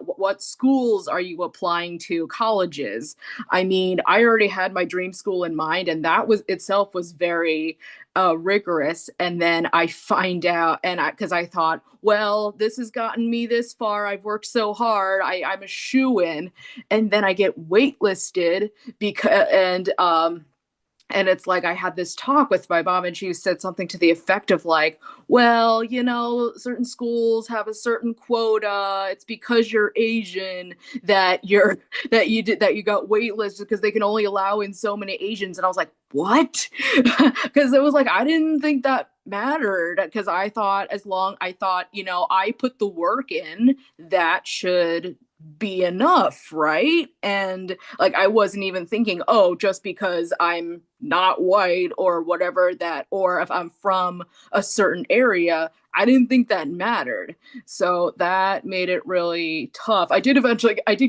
S15: What schools are you applying to? Colleges. I mean, I already had my dream school in mind, and that was itself was very rigorous. And then I find out, because I thought, well, this has gotten me this far. I've worked so hard. I'm a shoo-in, and then I get waitlisted and it's like I had this talk with my mom, and she said something to the effect of like, well, certain schools have a certain quota. It's because you're Asian that you got waitlisted because they can only allow in so many Asians. And I was like, what? Because it was like I didn't think that mattered because I thought, I put the work in, that should be enough, right? And like I wasn't even thinking, oh, just because I'm not white or whatever that, or if I'm from a certain area, I didn't think that mattered. So that made it really tough. I did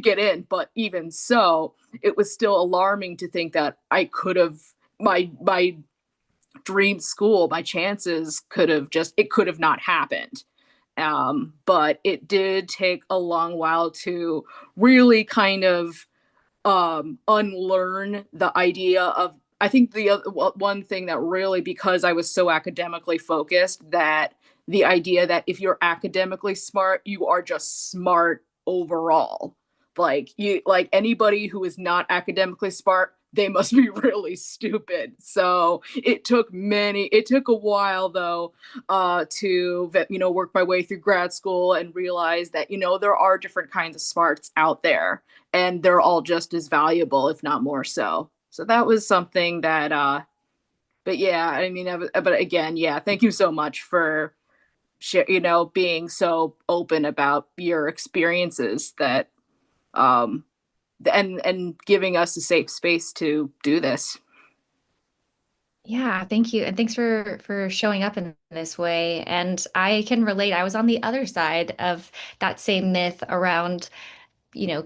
S15: get in, but even so, it was still alarming to think that I could have my dream school, my chances it could have not happened. But it did take a long while to really kind of unlearn the idea of, I think the one thing that really, because I was so academically focused, that the idea that if you're academically smart, you are just smart overall. Like anybody who is not academically smart, they must be really stupid. So it took a while though, to work my way through grad school and realize that there are different kinds of smarts out there, and they're all just as valuable, if not more so. So that was something that, but yeah, I mean, but again, yeah, thank you so much for being so open about your experiences, that, um, and giving us a safe space to do this.
S1: Yeah, thank you. And thanks for showing up in this way. And I can relate. I was on the other side of that same myth around,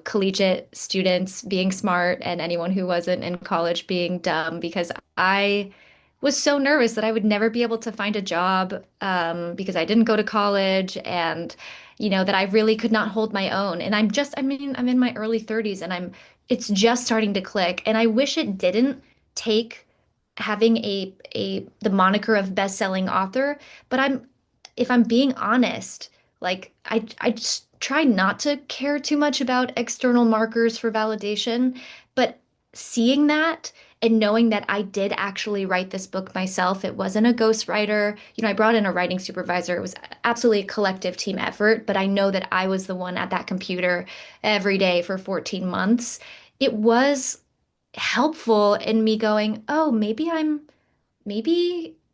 S1: collegiate students being smart and anyone who wasn't in college being dumb, because I was so nervous that I would never be able to find a job, because I didn't go to college, and that I really could not hold my own. And I'm in my early 30s, and it's just starting to click. And I wish it didn't take having the moniker of best-selling author, but if I'm being honest, like I just try not to care too much about external markers for validation, but seeing that and knowing that I did actually write this book myself, it wasn't a ghostwriter. I brought in a writing supervisor. It was absolutely a collective team effort, but I know that I was the one at that computer every day for 14 months. It was helpful in me going, oh, maybe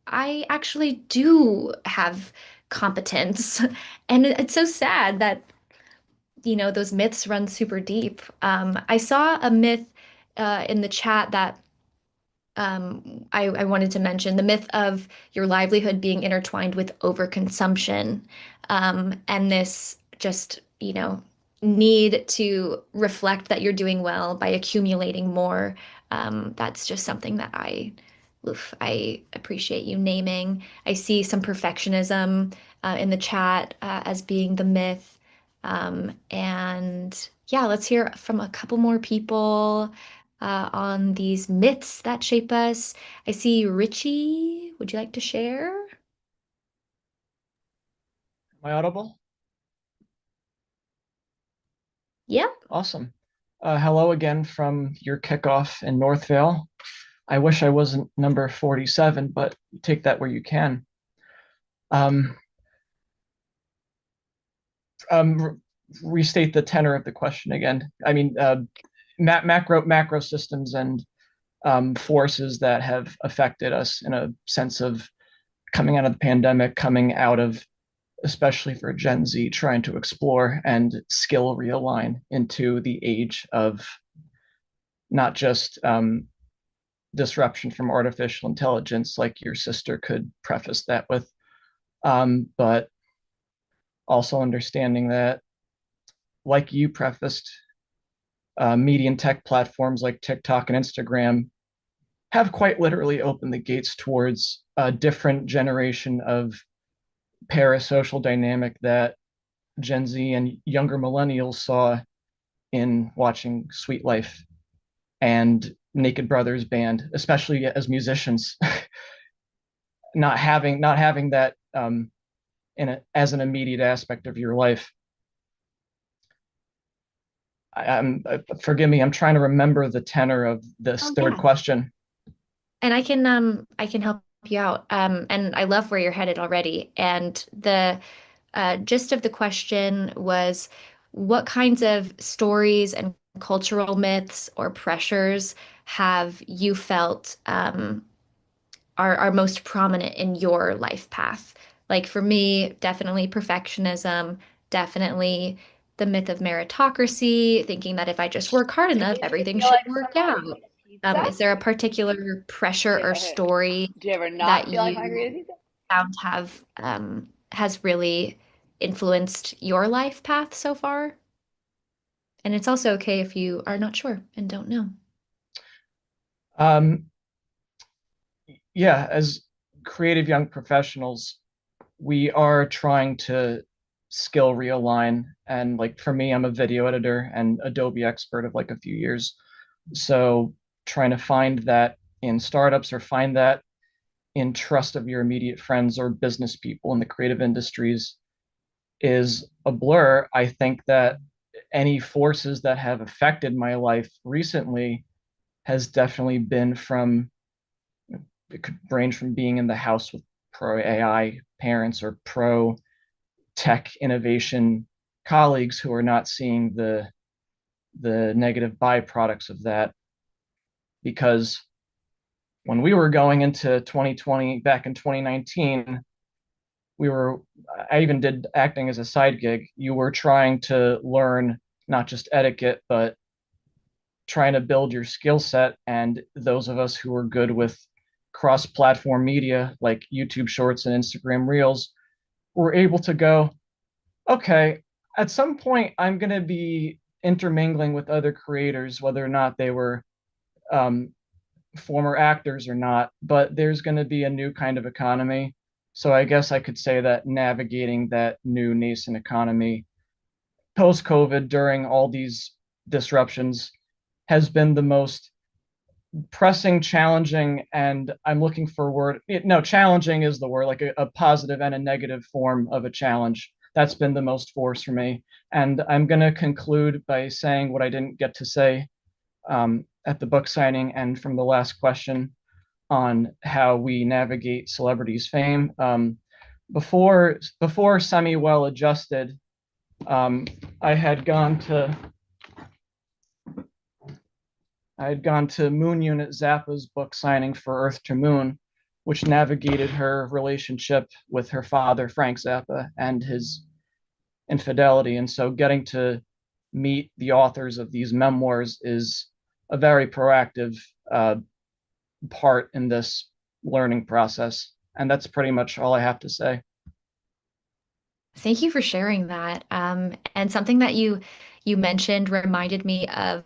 S1: I actually do have competence. And it's so sad that, those myths run super deep. I saw a myth in the chat that I wanted to mention, the myth of your livelihood being intertwined with overconsumption, and this just, need to reflect that you're doing well by accumulating more. That's just something that I appreciate you naming. I see some perfectionism in the chat as being the myth. And yeah, let's hear from a couple more people on these myths that shape us. I see Richie. Would you like to share?
S16: Am I audible?
S1: Yeah.
S16: Awesome. Hello again from your kickoff in Northvale. I wish I wasn't number 47, but take that where you can. Um, Restate the tenor of the question again. I mean, macro systems and forces that have affected us in a sense of coming out of the pandemic, coming out of, especially for Gen Z, trying to explore and skill realign into the age of not just disruption from artificial intelligence, like your sister could preface that with, but also understanding that, like you prefaced, media and tech platforms like TikTok and Instagram have quite literally opened the gates towards a different generation of parasocial dynamic that Gen Z and younger millennials saw in watching Sweet Life and Naked Brothers Band, especially as musicians, not having that as an immediate aspect of your life. Forgive me, I'm trying to remember the tenor of this
S1: Oh,
S16: third
S1: yeah.
S16: question.
S1: And I can help you out. And I love where you're headed already. And the gist of the question was, what kinds of stories and cultural myths or pressures have you felt are most prominent in your life path. Like for me, definitely perfectionism, definitely the myth of meritocracy, thinking that if I just work hard enough, everything
S17: Feel
S1: should
S17: like
S1: work out.
S17: margarita pizza?
S1: Is there a particular pressure or story
S17: Do you ever
S1: that
S17: not feel like
S1: you
S17: margarita pizza?
S1: found have has really influenced your life path so far? And it's also okay if you are not sure and don't know.
S16: Um, yeah, as creative young professionals, we are trying to skill realign. And like for me, I'm a video editor and Adobe expert of like a few years. So trying to find that in startups or find that in trust of your immediate friends or business people in the creative industries is a blur. I think that any forces that have affected my life recently has definitely been from, it could range from being in the house with pro AI parents or pro tech innovation colleagues who are not seeing the negative byproducts of that. Because when we were going into 2020 back in 2019, we were, I even did acting as a side gig. You were trying to learn not just etiquette, but trying to build your skill set. And those of us who were good with cross platform media like YouTube Shorts and Instagram Reels were able to go, okay, at some point, I'm going to be intermingling with other creators, whether or not they were um, former actors or not, but there's going to be a new kind of economy. So I guess I could say that navigating that new nascent economy post COVID during all these disruptions has been the most pressing, challenging, and I'm looking for a word. No, challenging is the word, like a positive and a negative form of a challenge. That's been the most force for me. And I'm going to conclude by saying what I didn't get to say at the book signing and from the last question on how we navigate celebrities' fame. Before Semi Well Adjusted, um, I had gone to I had gone to Moon Unit Zappa's book signing for Earth to Moon, which navigated her relationship with her father, Frank Zappa, and his infidelity. And so getting to meet the authors of these memoirs is a very proactive part in this learning process. And that's pretty much all I have to say.
S1: Thank you for sharing that. And something that you mentioned reminded me of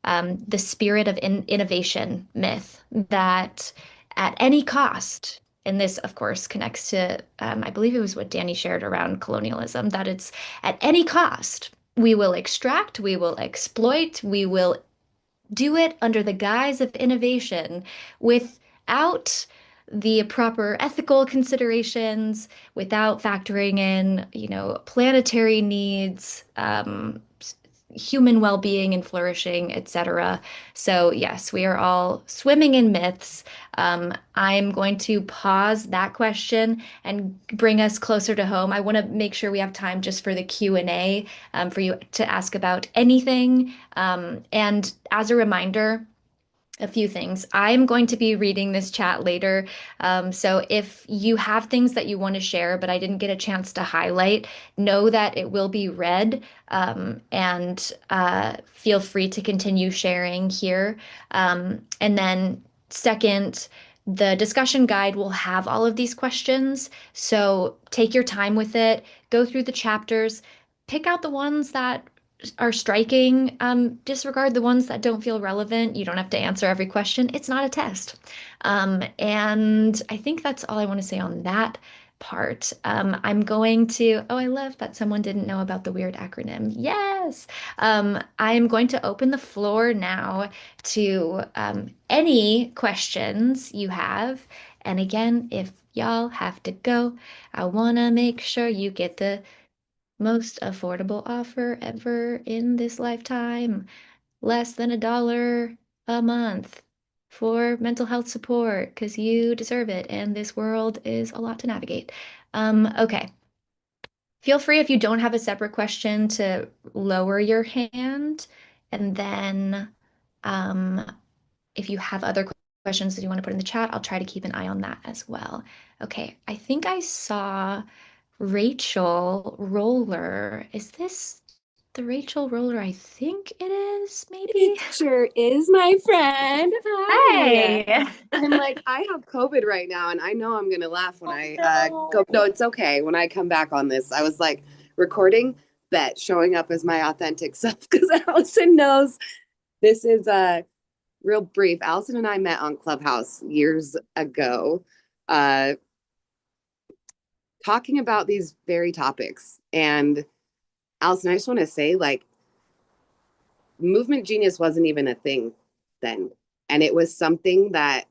S1: the spirit of innovation myth that at any cost, and this, of course, connects to, I believe it was what Danny shared around colonialism, that it's at any cost, we will extract, we will exploit, we will do it under the guise of innovation without the proper ethical considerations, without factoring in, planetary needs, human well-being and flourishing, etc. So yes, we are all swimming in myths. I'm going to pause that question and bring us closer to home. I want to make sure we have time just for the Q&A, for you to ask about anything. And as a reminder, a few things. I'm going to be reading this chat later. So if you have things that you want to share, but I didn't get a chance to highlight, know that it will be read, and feel free to continue sharing here. And then, second, the discussion guide will have all of these questions. So take your time with it, go through the chapters, pick out the ones that are striking. Disregard the ones that don't feel relevant. You don't have to answer every question. It's not a test. And I think that's all I want to say on that part. I'm going to, oh, I love that someone didn't know about the weird acronym. Yes. I'm going to open the floor now to any questions you have. And again, if y'all have to go, I want to make sure you get the most affordable offer ever in this lifetime. Less than $1 a month for mental health support because you deserve it and this world is a lot to navigate. Okay. Feel free if you don't have a separate question to lower your hand. And then if you have other questions that you want to put in the chat, I'll try to keep an eye on that as well. Okay, I think I saw Rachel Roller. Is this the Rachel Roller I think it is, maybe?
S17: It sure is, my friend. Hi.
S1: Hey.
S17: I'm like, I have COVID right now, and I know I'm gonna laugh when I go. No, it's okay. When I come back on this, I was like, recording, bet, showing up as my authentic self because Alyson knows this is real brief. Alyson and I met on Clubhouse years ago, uh, talking about these very topics. And Alyson, I just want to say, like, movement genius wasn't even a thing then. And it was something that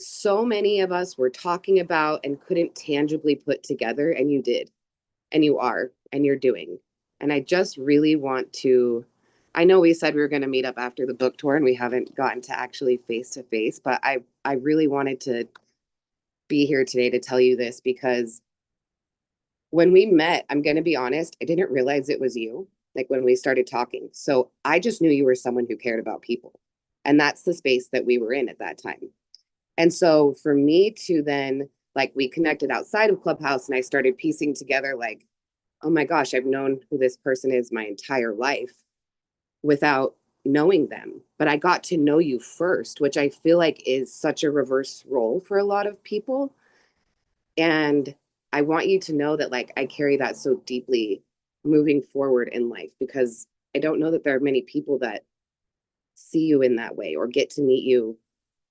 S17: so many of us were talking about and couldn't tangibly put together. And you did, and you are, and you're doing. And I just really want to. I know we said we were going to meet up after the book tour and we haven't gotten to actually face to face, but I really wanted to be here today to tell you this because when we met, I'm going to be honest, I didn't realize it was you, like when we started talking. So I just knew you were someone who cared about people. And that's the space that we were in at that time. And so for me to then, like, we connected outside of Clubhouse and I started piecing together, like, oh my gosh, I've known who this person is my entire life without knowing them. But I got to know you first, which I feel like is such a reverse role for a lot of people. And I want you to know that, like, I carry that so deeply moving forward in life because I don't know that there are many people that see you in that way or get to meet you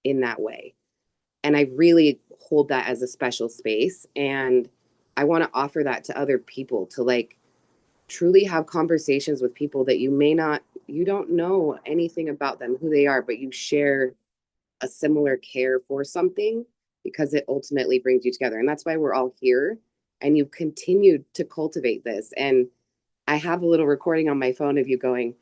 S17: in that way. And I really hold that as a special space. And I want to offer that to other people to, like, truly have conversations with people that you don't know anything about them, who they are, but you share a similar care for something because it ultimately brings you together. And that's why we're all here. And you've continued to cultivate this. And I have a little recording on my phone of you going,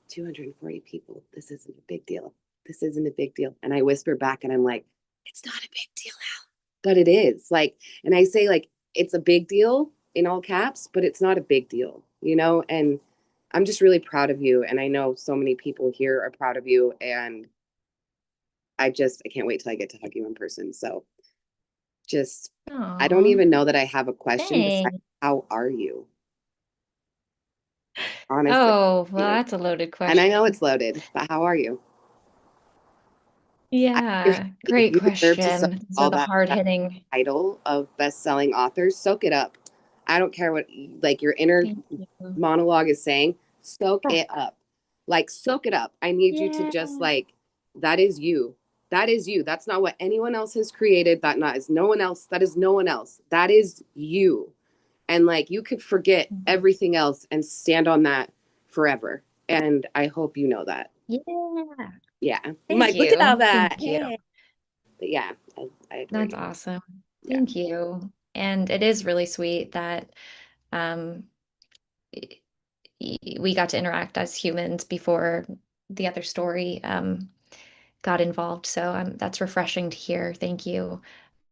S17: 240 people. This isn't a big deal. This isn't a big deal. And I whisper back and I'm like, it's not a big deal, Al. But it is. Like, and I say, like, it's a big deal in all caps, but it's not a big deal, you know? And I'm just really proud of you. And I know so many people here are proud of you. And I can't wait till I get to hug you in person. So just, I don't
S1: Aw,
S17: even know that I have a question besides,
S1: thanks.
S17: how are you? Honestly.
S1: Oh, well, that's a loaded
S17: And I know
S1: question.
S17: it's loaded, but how are you? You're
S1: Yeah,
S17: happy.
S1: great
S17: You deserve to soak
S1: question. These are
S17: all
S1: the
S17: that
S1: hard-hitting.
S17: title of best-selling author. Soak it up. I don't care what, like, your inner
S1: Thank you.
S17: monologue is saying. Soak
S1: Oh,
S17: it up. Like, soak it up. I need you to
S1: yeah.
S17: just, like, that is you. That is you. That's not what anyone else has created. That not is no one else. That is no one else. That is you. And, like, you could forget
S1: Mhm.
S17: everything else and stand on that forever. And I hope you know that.
S1: Yeah.
S17: Yeah. I'm
S1: Thank
S17: like, look at all
S1: you.
S17: that.
S1: Thank you.
S17: Yeah. But yeah, I
S1: That's
S17: agree.
S1: awesome.
S17: Yeah.
S1: Thank you. And it is really sweet that um we got to interact as humans before the other story got involved. So that's refreshing to hear. Thank you.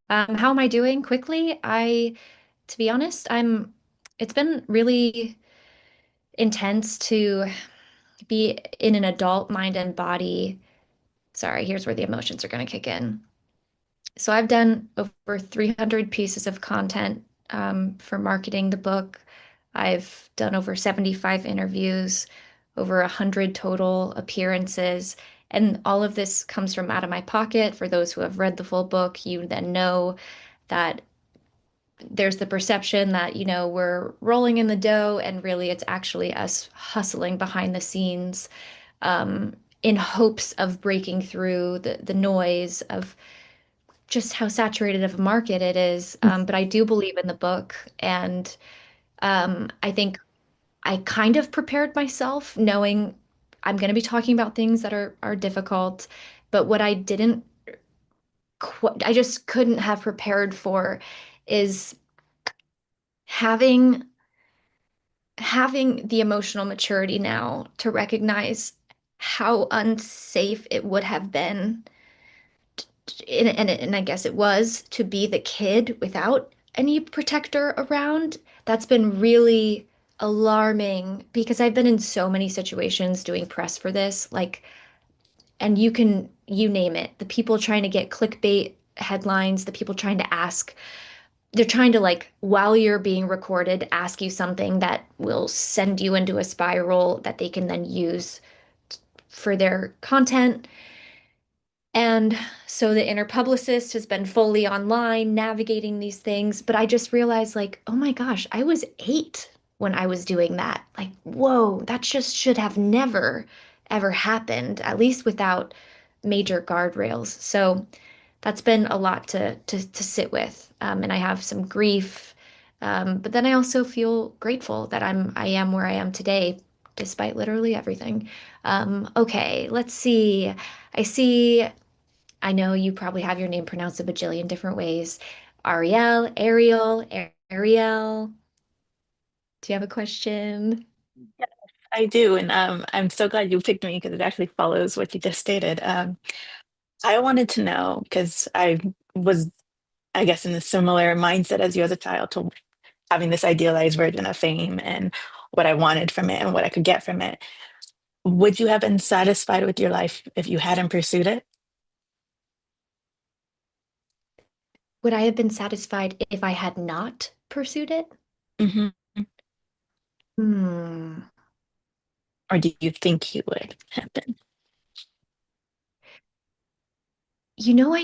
S1: How am I doing? Quickly, to be honest, it's been really intense to be in an adult mind and body. Sorry, here's where the emotions are going to kick in. So I've done over 300 pieces of content for marketing the book. I've done over 75 interviews, over 100 total appearances. And all of this comes from out of my pocket. For those who have read the full book, you then know that there's the perception that, we're rolling in the dough, and really it's actually us hustling behind the scenes in hopes of breaking through the noise of just how saturated of a market it is. But I do believe in the book, and I think I kind of prepared myself knowing I'm going to be talking about things that are difficult, but what I didn't, I just couldn't have prepared for is having the emotional maturity now to recognize how unsafe it would have been, and I guess it was, to be the kid without any protector around. That's been really alarming because I've been in so many situations doing press for this. Like, and you name it, the people trying to get clickbait headlines, the people trying to ask, they're trying to like, while you're being recorded, ask you something that will send you into a spiral that they can then use for their content. And so the inner publicist has been fully online navigating these things, but I just realized like, oh my gosh, I was 8 when I was doing that. Like, whoa, that just should have never ever happened, at least without major guardrails. So that's been a lot to sit with. And I have some grief. But then I also feel grateful that I am where I am today, despite literally everything. Okay, let's see. I see. I know you probably have your name pronounced a bajillion different ways. Ariel. Do you have a question?
S18: Yes, I do, and I'm so glad you picked me because it actually follows what you just stated. I wanted to know because I was, I guess, in a similar mindset as you as a child to having this idealized version of fame and what I wanted from it and what I could get from it. Would you have been satisfied with your life if you hadn't pursued it?
S1: Would I have been satisfied if I had not pursued it?
S18: Hmm.
S1: Hmm.
S18: Or do you think you would have been?
S1: You know,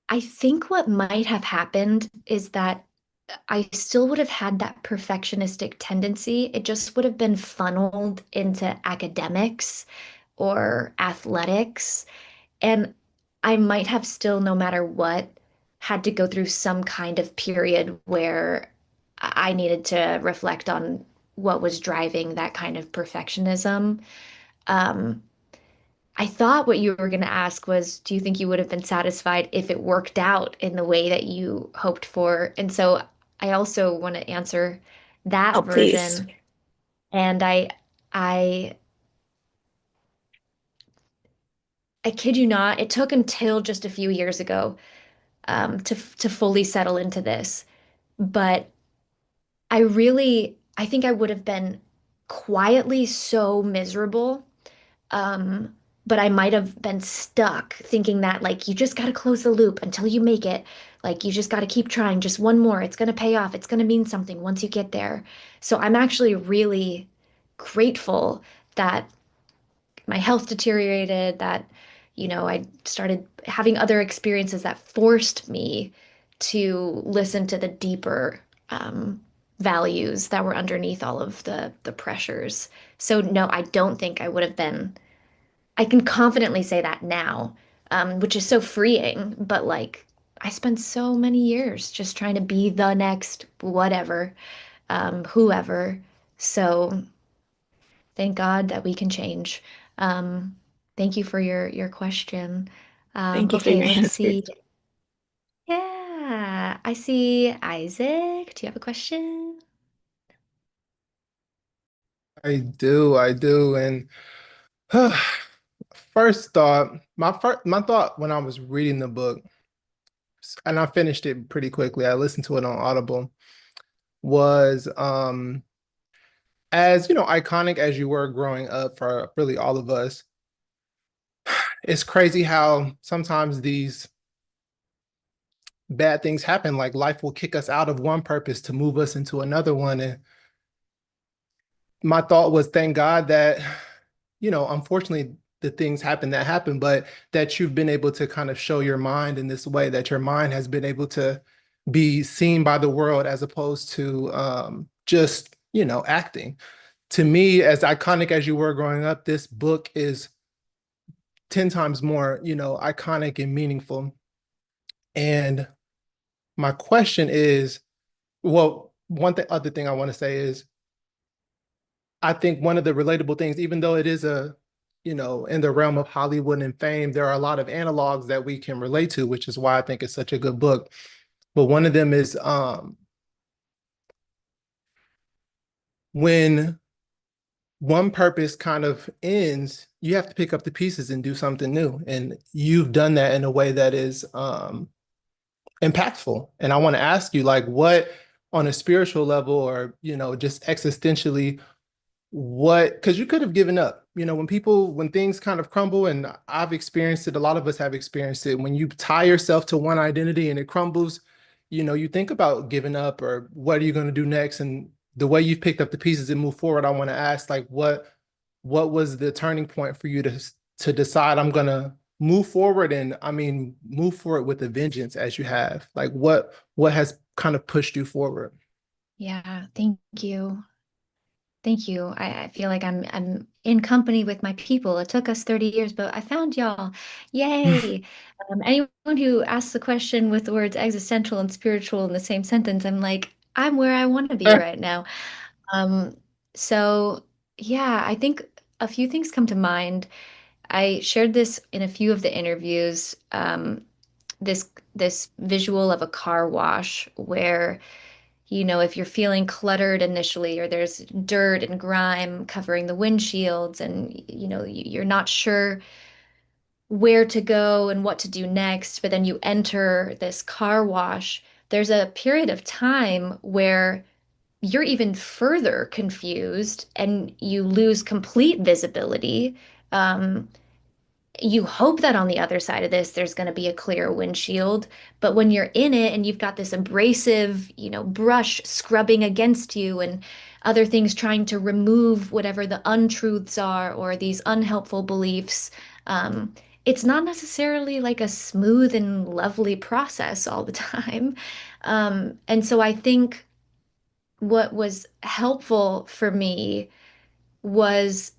S1: I think what might have happened is that I still would have had that perfectionistic tendency. It just would have been funneled into academics or athletics. And I might have still, no matter what, had to go through some kind of period where I needed to reflect on what was driving that kind of perfectionism. Um, I thought what you were going to ask was, do you think you would have been satisfied if it worked out in the way that you hoped for? And so I also want to answer that
S18: Oh, please.
S1: version. And I, I kid you not, it took until just a few years ago to fully settle into this. But I think I would have been quietly so miserable. Um, but I might have been stuck thinking that like you just got to close the loop until you make it. Like you just got to keep trying, just one more. It's going to pay off. It's going to mean something once you get there. So I'm actually really grateful that my health deteriorated, that, I started having other experiences that forced me to listen to the deeper values that were underneath all of the pressures. So no, I don't think I would have been. I can confidently say that now, which is so freeing. But like, I spent so many years just trying to be the next whatever, whoever. So thank God that we can change. Um, thank you for your question.
S18: Thank you for
S1: Okay,
S18: your
S1: let's
S18: answers.
S1: see. Yeah, I see Isaac. Do you have a question?
S19: I do. And first thought, my thought when I was reading the book, and I finished it pretty quickly. I listened to it on Audible, was as iconic as you were growing up for really all of us, it's crazy how sometimes these bad things happen. Like life will kick us out of one purpose to move us into another one. And my thought was, thank God that, unfortunately, the things happen that happen, but that you've been able to kind of show your mind in this way, that your mind has been able to be seen by the world as opposed to just, acting. To me, as iconic as you were growing up, this book is 10 times more, iconic and meaningful. And my question is, well, other thing I want to say is, I think one of the relatable things, even though it is in the realm of Hollywood and fame, there are a lot of analogs that we can relate to, which is why I think it's such a good book. But one of them is when one purpose kind of ends, you have to pick up the pieces and do something new. And you've done that in a way that is impactful. And I want to ask you, like, what on a spiritual level or, just existentially, what, because you could have given up, when things kind of crumble, and I've experienced it, a lot of us have experienced it, when you tie yourself to one identity and it crumbles, you think about giving up or what are you going to do next? And the way you've picked up the pieces and move forward, I want to ask, like, what was the turning point for you to decide I'm going to move forward, and I mean, move forward with a vengeance as you have? Like, what has kind of pushed you forward?
S1: Yeah, thank you. Thank you. I feel like I'm in company with my people. It took us 30 years, but I found y'all. Yay. Anyone who asks the question with the words existential and spiritual in the same sentence, I'm like, I'm where I want to be right now. Um, so yeah, I think a few things come to mind. I shared this in a few of the interviews, this visual of a car wash where if you're feeling cluttered initially, or there's dirt and grime covering the windshields, and you're not sure where to go and what to do next, but then you enter this car wash, there's a period of time where you're even further confused and you lose complete visibility. Um, you hope that on the other side of this, there's going to be a clear windshield. But when you're in it and you've got this abrasive, brush scrubbing against you and other things trying to remove whatever the untruths are or these unhelpful beliefs, it's not necessarily like a smooth and lovely process all the time. And so I think what was helpful for me was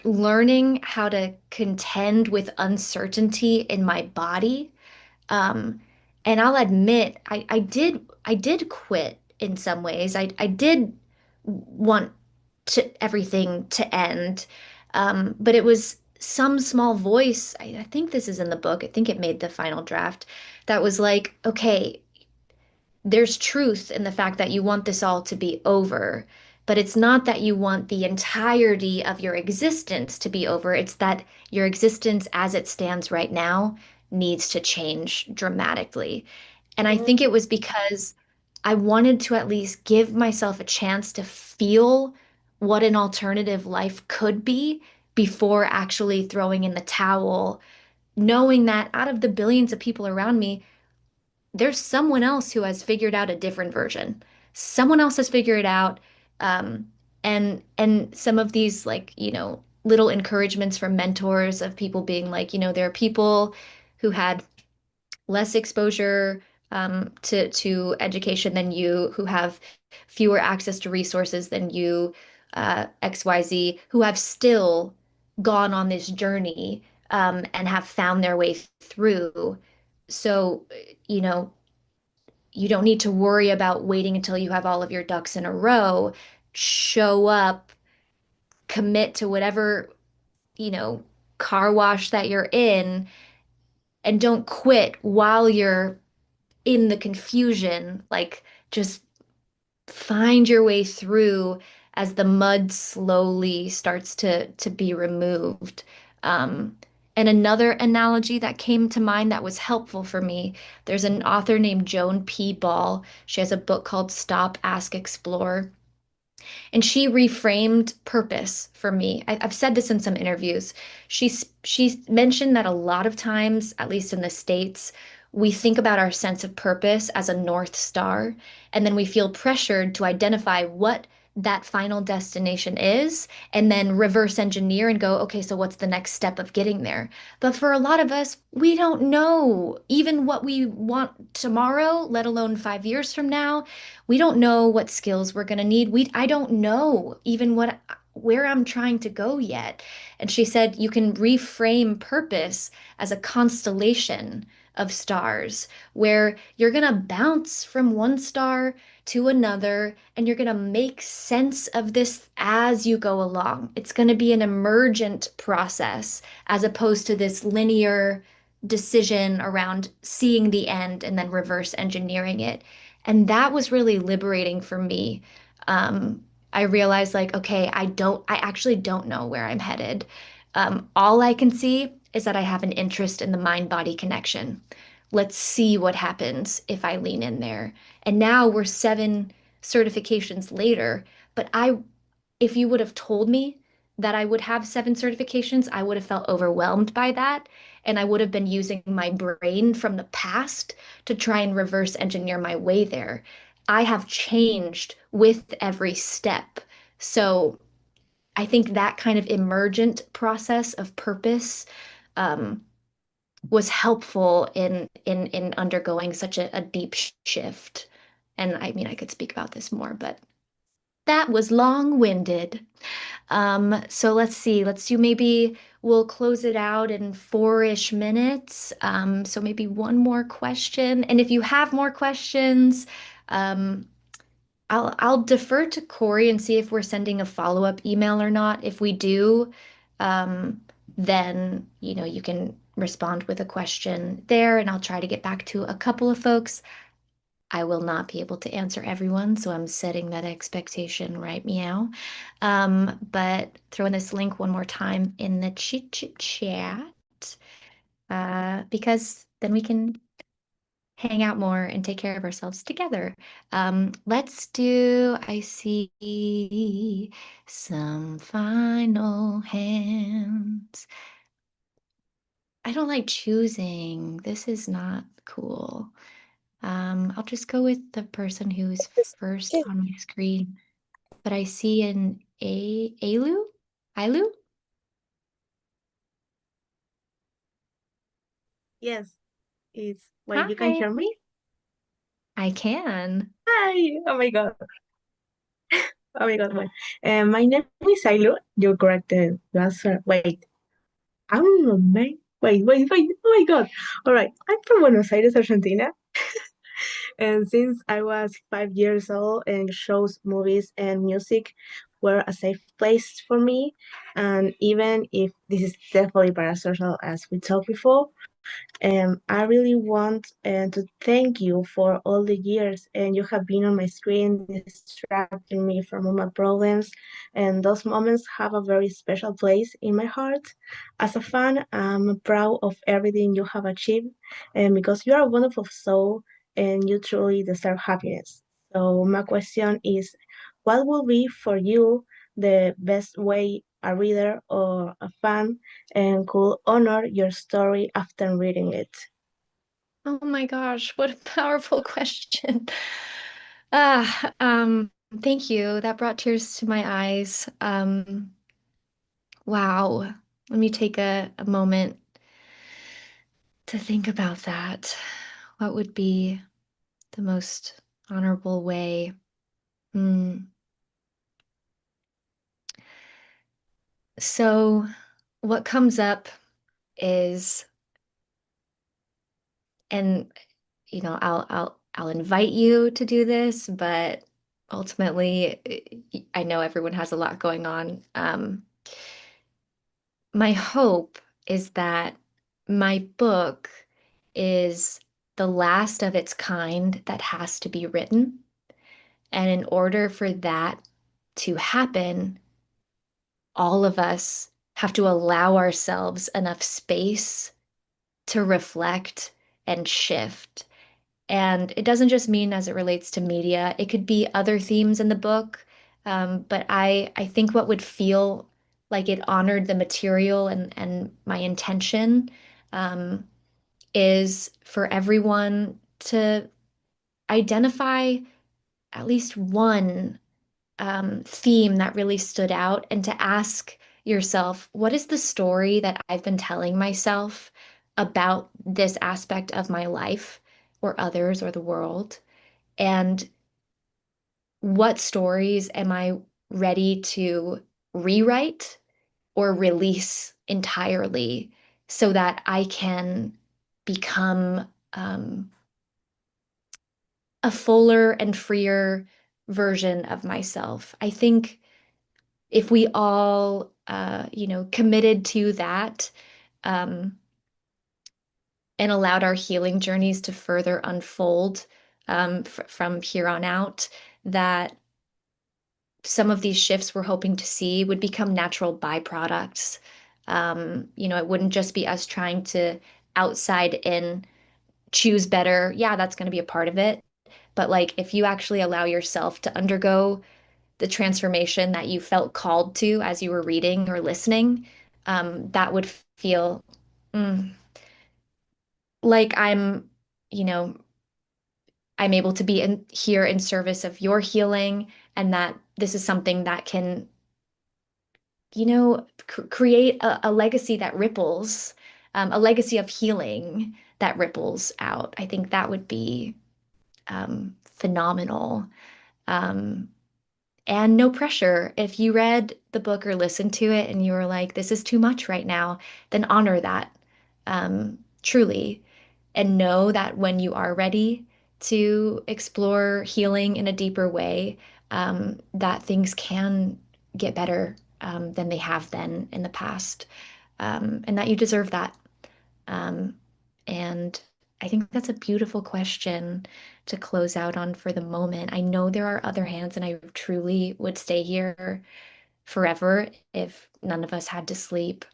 S1: learning how to contend with uncertainty in my body. Um, and I'll admit, I did quit in some ways. I did want everything to end. But it was some small voice. I think this is in the book. I think it made the final draft that was like, okay, there's truth in the fact that you want this all to be over, but it's not that you want the entirety of your existence to be over. It's that your existence as it stands right now needs to change dramatically. And I think it was because I wanted to at least give myself a chance to feel what an alternative life could be before actually throwing in the towel, knowing that out of the billions of people around me, there's someone else who has figured out a different version. Someone else has figured it out. Um, and some of these like, little encouragements from mentors of people being like, there are people who had less exposure to education than you, who have fewer access to resources than you, XYZ, who have still gone on this journey and have found their way through. So, you know, you don't need to worry about waiting until you have all of your ducks in a row. Show up, commit to whatever, you know, car wash that you're in, and don't quit while you're in the confusion. Like, just find your way through as the mud slowly starts to be removed. Um, and another analogy that came to mind that was helpful for me, there's an author named Joan P. Ball. She has a book called Stop, Ask, Explore. And she reframed purpose for me. I've said this in some interviews. She's mentioned that a lot of times, at least in the States, we think about our sense of purpose as a North Star, and then we feel pressured to identify what that final destination is, and then reverse engineer and go, okay, so what's the next step of getting there? But for a lot of us, we don't know even what we want tomorrow, let alone 5 years from now. We don't know what skills we're going to need. I don't know even where I'm trying to go yet. And she said you can reframe purpose as a constellation of stars where you're going to bounce from one star to another and you're going to make sense of this as you go along. It's going to be an emergent process as opposed to this linear decision around seeing the end and then reverse engineering it. And that was really liberating for me. I realized like, okay, I actually don't know where I'm headed. All I can see is that I have an interest in the mind-body connection. Let's see what happens if I lean in there. And now we're 7 certifications later, but if you would have told me that I would have 7 certifications, I would have felt overwhelmed by that. And I would have been using my brain from the past to try and reverse engineer my way there. I have changed with every step. So I think that kind of emergent process of purpose um, was helpful in undergoing such a deep shift. And I mean, I could speak about this more, but that was long-winded. So let's see. Let's do maybe we'll close it out in 4-ish minutes. So maybe one more question. And if you have more questions, um, I'll defer to Corey and see if we're sending a follow-up email or not. If we do, um, then you can respond with a question there, and I'll try to get back to a couple of folks. I will not be able to answer everyone, so I'm setting that expectation right meow. But throwing this link one more time in the chat, because then we can hang out more and take care of ourselves together. Let's do, I see some final hands. I don't like choosing. This is not cool. I'll just go with the person who's first on my screen. But I see an Alu? Ailu?
S20: Yes, it's wait, you can
S1: Hi.
S20: hear me?
S1: I can.
S20: Hi. Oh my God. Oh my God. Wait. My name is Ailu. You corrected the answer. Wait. I don't know, man. Wait. Oh my God. All right. I'm from Buenos Aires, Argentina. And since I was 5 years old, and shows, movies, and music were a safe place for me. And even if this is definitely parasocial, as we talked before, I really want to thank you for all the years and you have been on my screen, distracting me from all my problems. And those moments have a very special place in my heart. As a fan, I'm proud of everything you have achieved, and because you are a wonderful soul and you truly deserve happiness. So my question is, what will be for you the best way a reader or a fan and could honor your story after reading it?
S1: Oh my gosh, what a powerful question. Thank you. That brought tears to my eyes. Wow. Let me take a moment to think about that. What would be the most honorable way? Hmm. So, what comes up is, and I'll invite you to do this, but ultimately, I know everyone has a lot going on. My hope is that my book is the last of its kind that has to be written. And in order for that to happen, all of us have to allow ourselves enough space to reflect and shift. And it doesn't just mean as it relates to media, it could be other themes in the book. But I think what would feel like it honored the material and my intention um, is for everyone to identify at least one theme that really stood out and to ask yourself, what is the story that I've been telling myself about this aspect of my life or others or the world? And what stories am I ready to rewrite or release entirely so that I can become a fuller and freer version of myself? I think if we all, committed to that, um, and allowed our healing journeys to further unfold from here on out, that some of these shifts we're hoping to see would become natural byproducts. It wouldn't just be us trying to outside in choose better. Yeah, that's going to be a part of it. But like if you actually allow yourself to undergo the transformation that you felt called to as you were reading or listening, that would feel mm, like you know, I'm able to be in here in service of your healing, and that this is something that can, create a legacy that ripples, a legacy of healing that ripples out. I think that would be phenomenal. Um, and no pressure. If you read the book or listened to it and you were like, this is too much right now, then honor that, truly. And know that when you are ready to explore healing in a deeper way, that things can get better, than they have been in the past, and that you deserve that. Um, and I think that's a beautiful question to close out on for the moment. I know there are other hands, and I truly would stay here forever if none of us had to sleep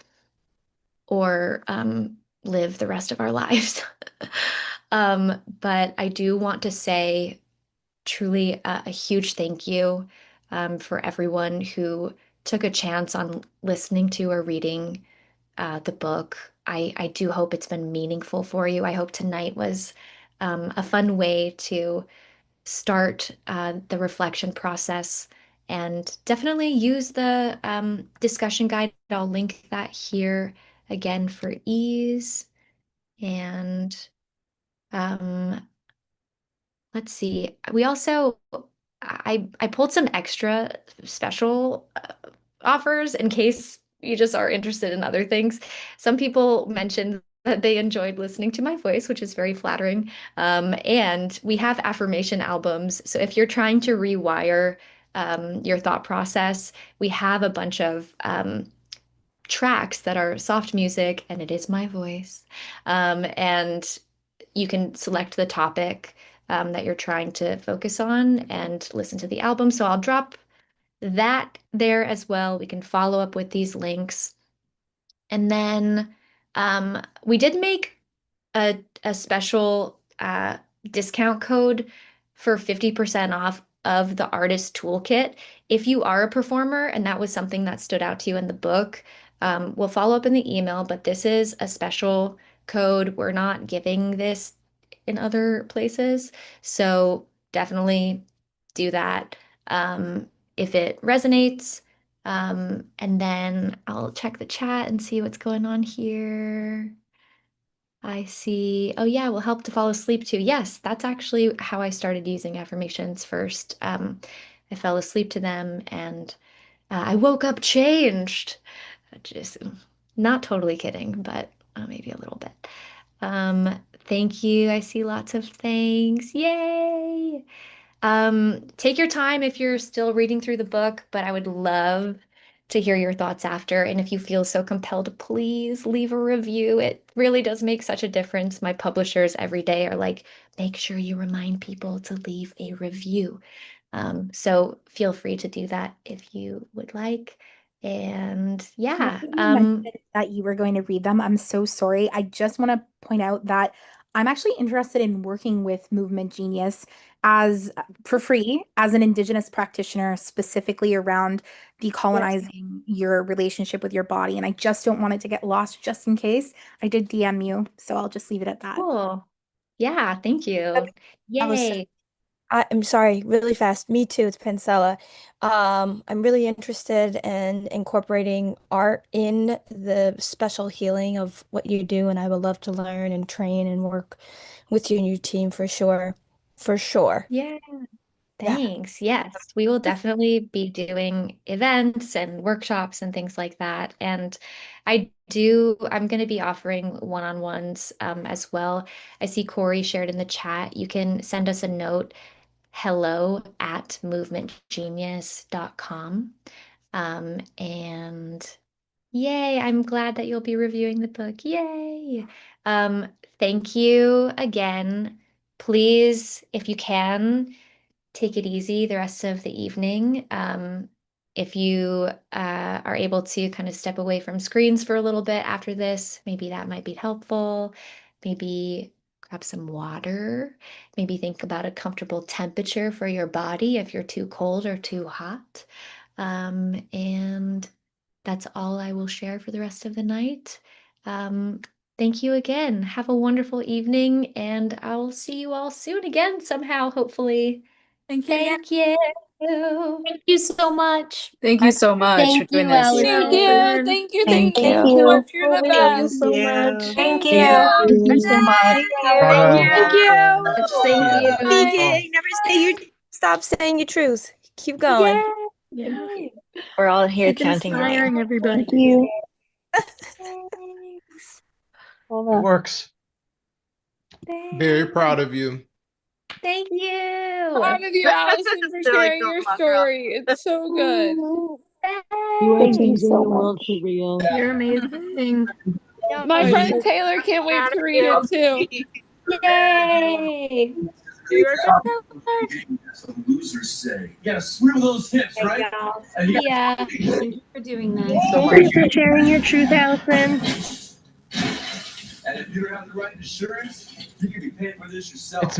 S1: or live the rest of our lives. But I do want to say truly a huge thank you, for everyone who took a chance on listening to or reading the book. I do hope it's been meaningful for you. I hope tonight was a fun way to start the reflection process, and definitely use the discussion guide. I'll link that here again for ease. And um, let's see. We also, I pulled some extra special offers in case you just are interested in other things. Some people mentioned that they enjoyed listening to my voice, which is very flattering. And we have affirmation albums. So if you're trying to rewire your thought process, we have a bunch of tracks that are soft music, and it is my voice. And you can select the topic that you're trying to focus on and listen to the album. So I'll drop that there as well. We can follow up with these links. And then we did make a special discount code for 50% off of the artist toolkit. If you are a performer and that was something that stood out to you in the book, we'll follow up in the email, but this is a special code. We're not giving this in other places. So definitely do that, if it resonates. And then I'll check the chat and see what's going on here. I see. Oh, yeah, will help to fall asleep too. Yes, that's actually how I started using affirmations first. I fell asleep to them, and I woke up changed. Just not totally kidding, but maybe a little bit. Thank you. I see lots of things. Yay! Take your time if you're still reading through the book, but I would love to hear your thoughts after. And if you feel so compelled, please leave a review. It really does make such a difference. My publishers every day are like, make sure you remind people to leave a review. So feel free to do that if you would like. And
S4: Now
S1: yeah,
S4: that you mentioned that you were going to read them, I'm so sorry. I just want to point out that I'm actually interested in working with Movement Genius as for free as an Indigenous practitioner, specifically around
S1: yes,
S4: decolonizing your relationship with your body. And I just don't want it to get lost just in case. I did DM you, so I'll just leave it at that.
S1: cool. Yeah, thank you.
S6: Alyson,
S1: Yay.
S6: I'm sorry, really fast. Me too, it's Pencella. I'm really interested in incorporating art in the special healing of what you do, and I would love to learn and train and work with you and your team for sure. For sure.
S1: Yeah.
S6: Yeah.
S1: Thanks. Yes, we will definitely be doing events and workshops and things like that. And I'm going to be offering one-on-ones as well. I see Corey shared in the chat. You can send us a note, hello@movementgenius.com. And yay, I'm glad that you'll be reviewing the book. Yay. Um, Thank you again. Please, if you can, take it easy the rest of the evening. If you are able to kind of step away from screens for a little bit after this, maybe that might be helpful. Maybe grab some water. Maybe think about a comfortable temperature for your body if you're too cold or too hot. And that's all I will share for the rest of the night. Thank you again. Have a wonderful evening, and I'll see you all soon again somehow, hopefully.
S11: Thank you again.
S1: Thank you.
S2: Thank you so much.
S15: Thank you so much for
S4: Thank
S15: doing
S4: you,
S15: this.
S14: Thank
S4: Allison.
S14: you. Thank you.
S18: Thank
S14: Thank
S18: you.
S14: you. You're the
S20: Thank you
S14: best.
S20: so much.
S18: Thank
S14: Thank
S18: you.
S14: you.
S20: Thank you so much.
S4: Thank
S18: Thank
S4: you.
S8: Bravo.
S6: Thank you.
S1: Thank you.
S6: Speak
S8: Oh.
S6: it. Never stop saying your truth. Keep going.
S18: Yay.
S11: Yeah.
S18: We're all here
S20: Keep
S18: chanting your name.
S20: inspiring everybody.
S18: Thank you.
S16: It works.
S19: Very proud of you.
S1: Thank you.
S14: Proud of you, Allison, for
S15: They're like,
S14: sharing
S15: go
S14: your
S15: on, girl.
S14: story. It's so good.
S20: You are
S18: Thank you
S20: changing
S18: so
S20: the world
S18: much.
S20: for real.
S11: You're amazing.
S14: My friend Taylor can't wait to read it too.
S1: Yay.
S21: Some losers say. You gotta swim those hips, right?
S1: Yeah.
S20: Thank you for doing this.
S3: So
S20: Thank
S3: much.
S20: you for sharing your truth, Allison.
S21: And if you don't have the right insurance, you can be paying for this yourself.
S16: It's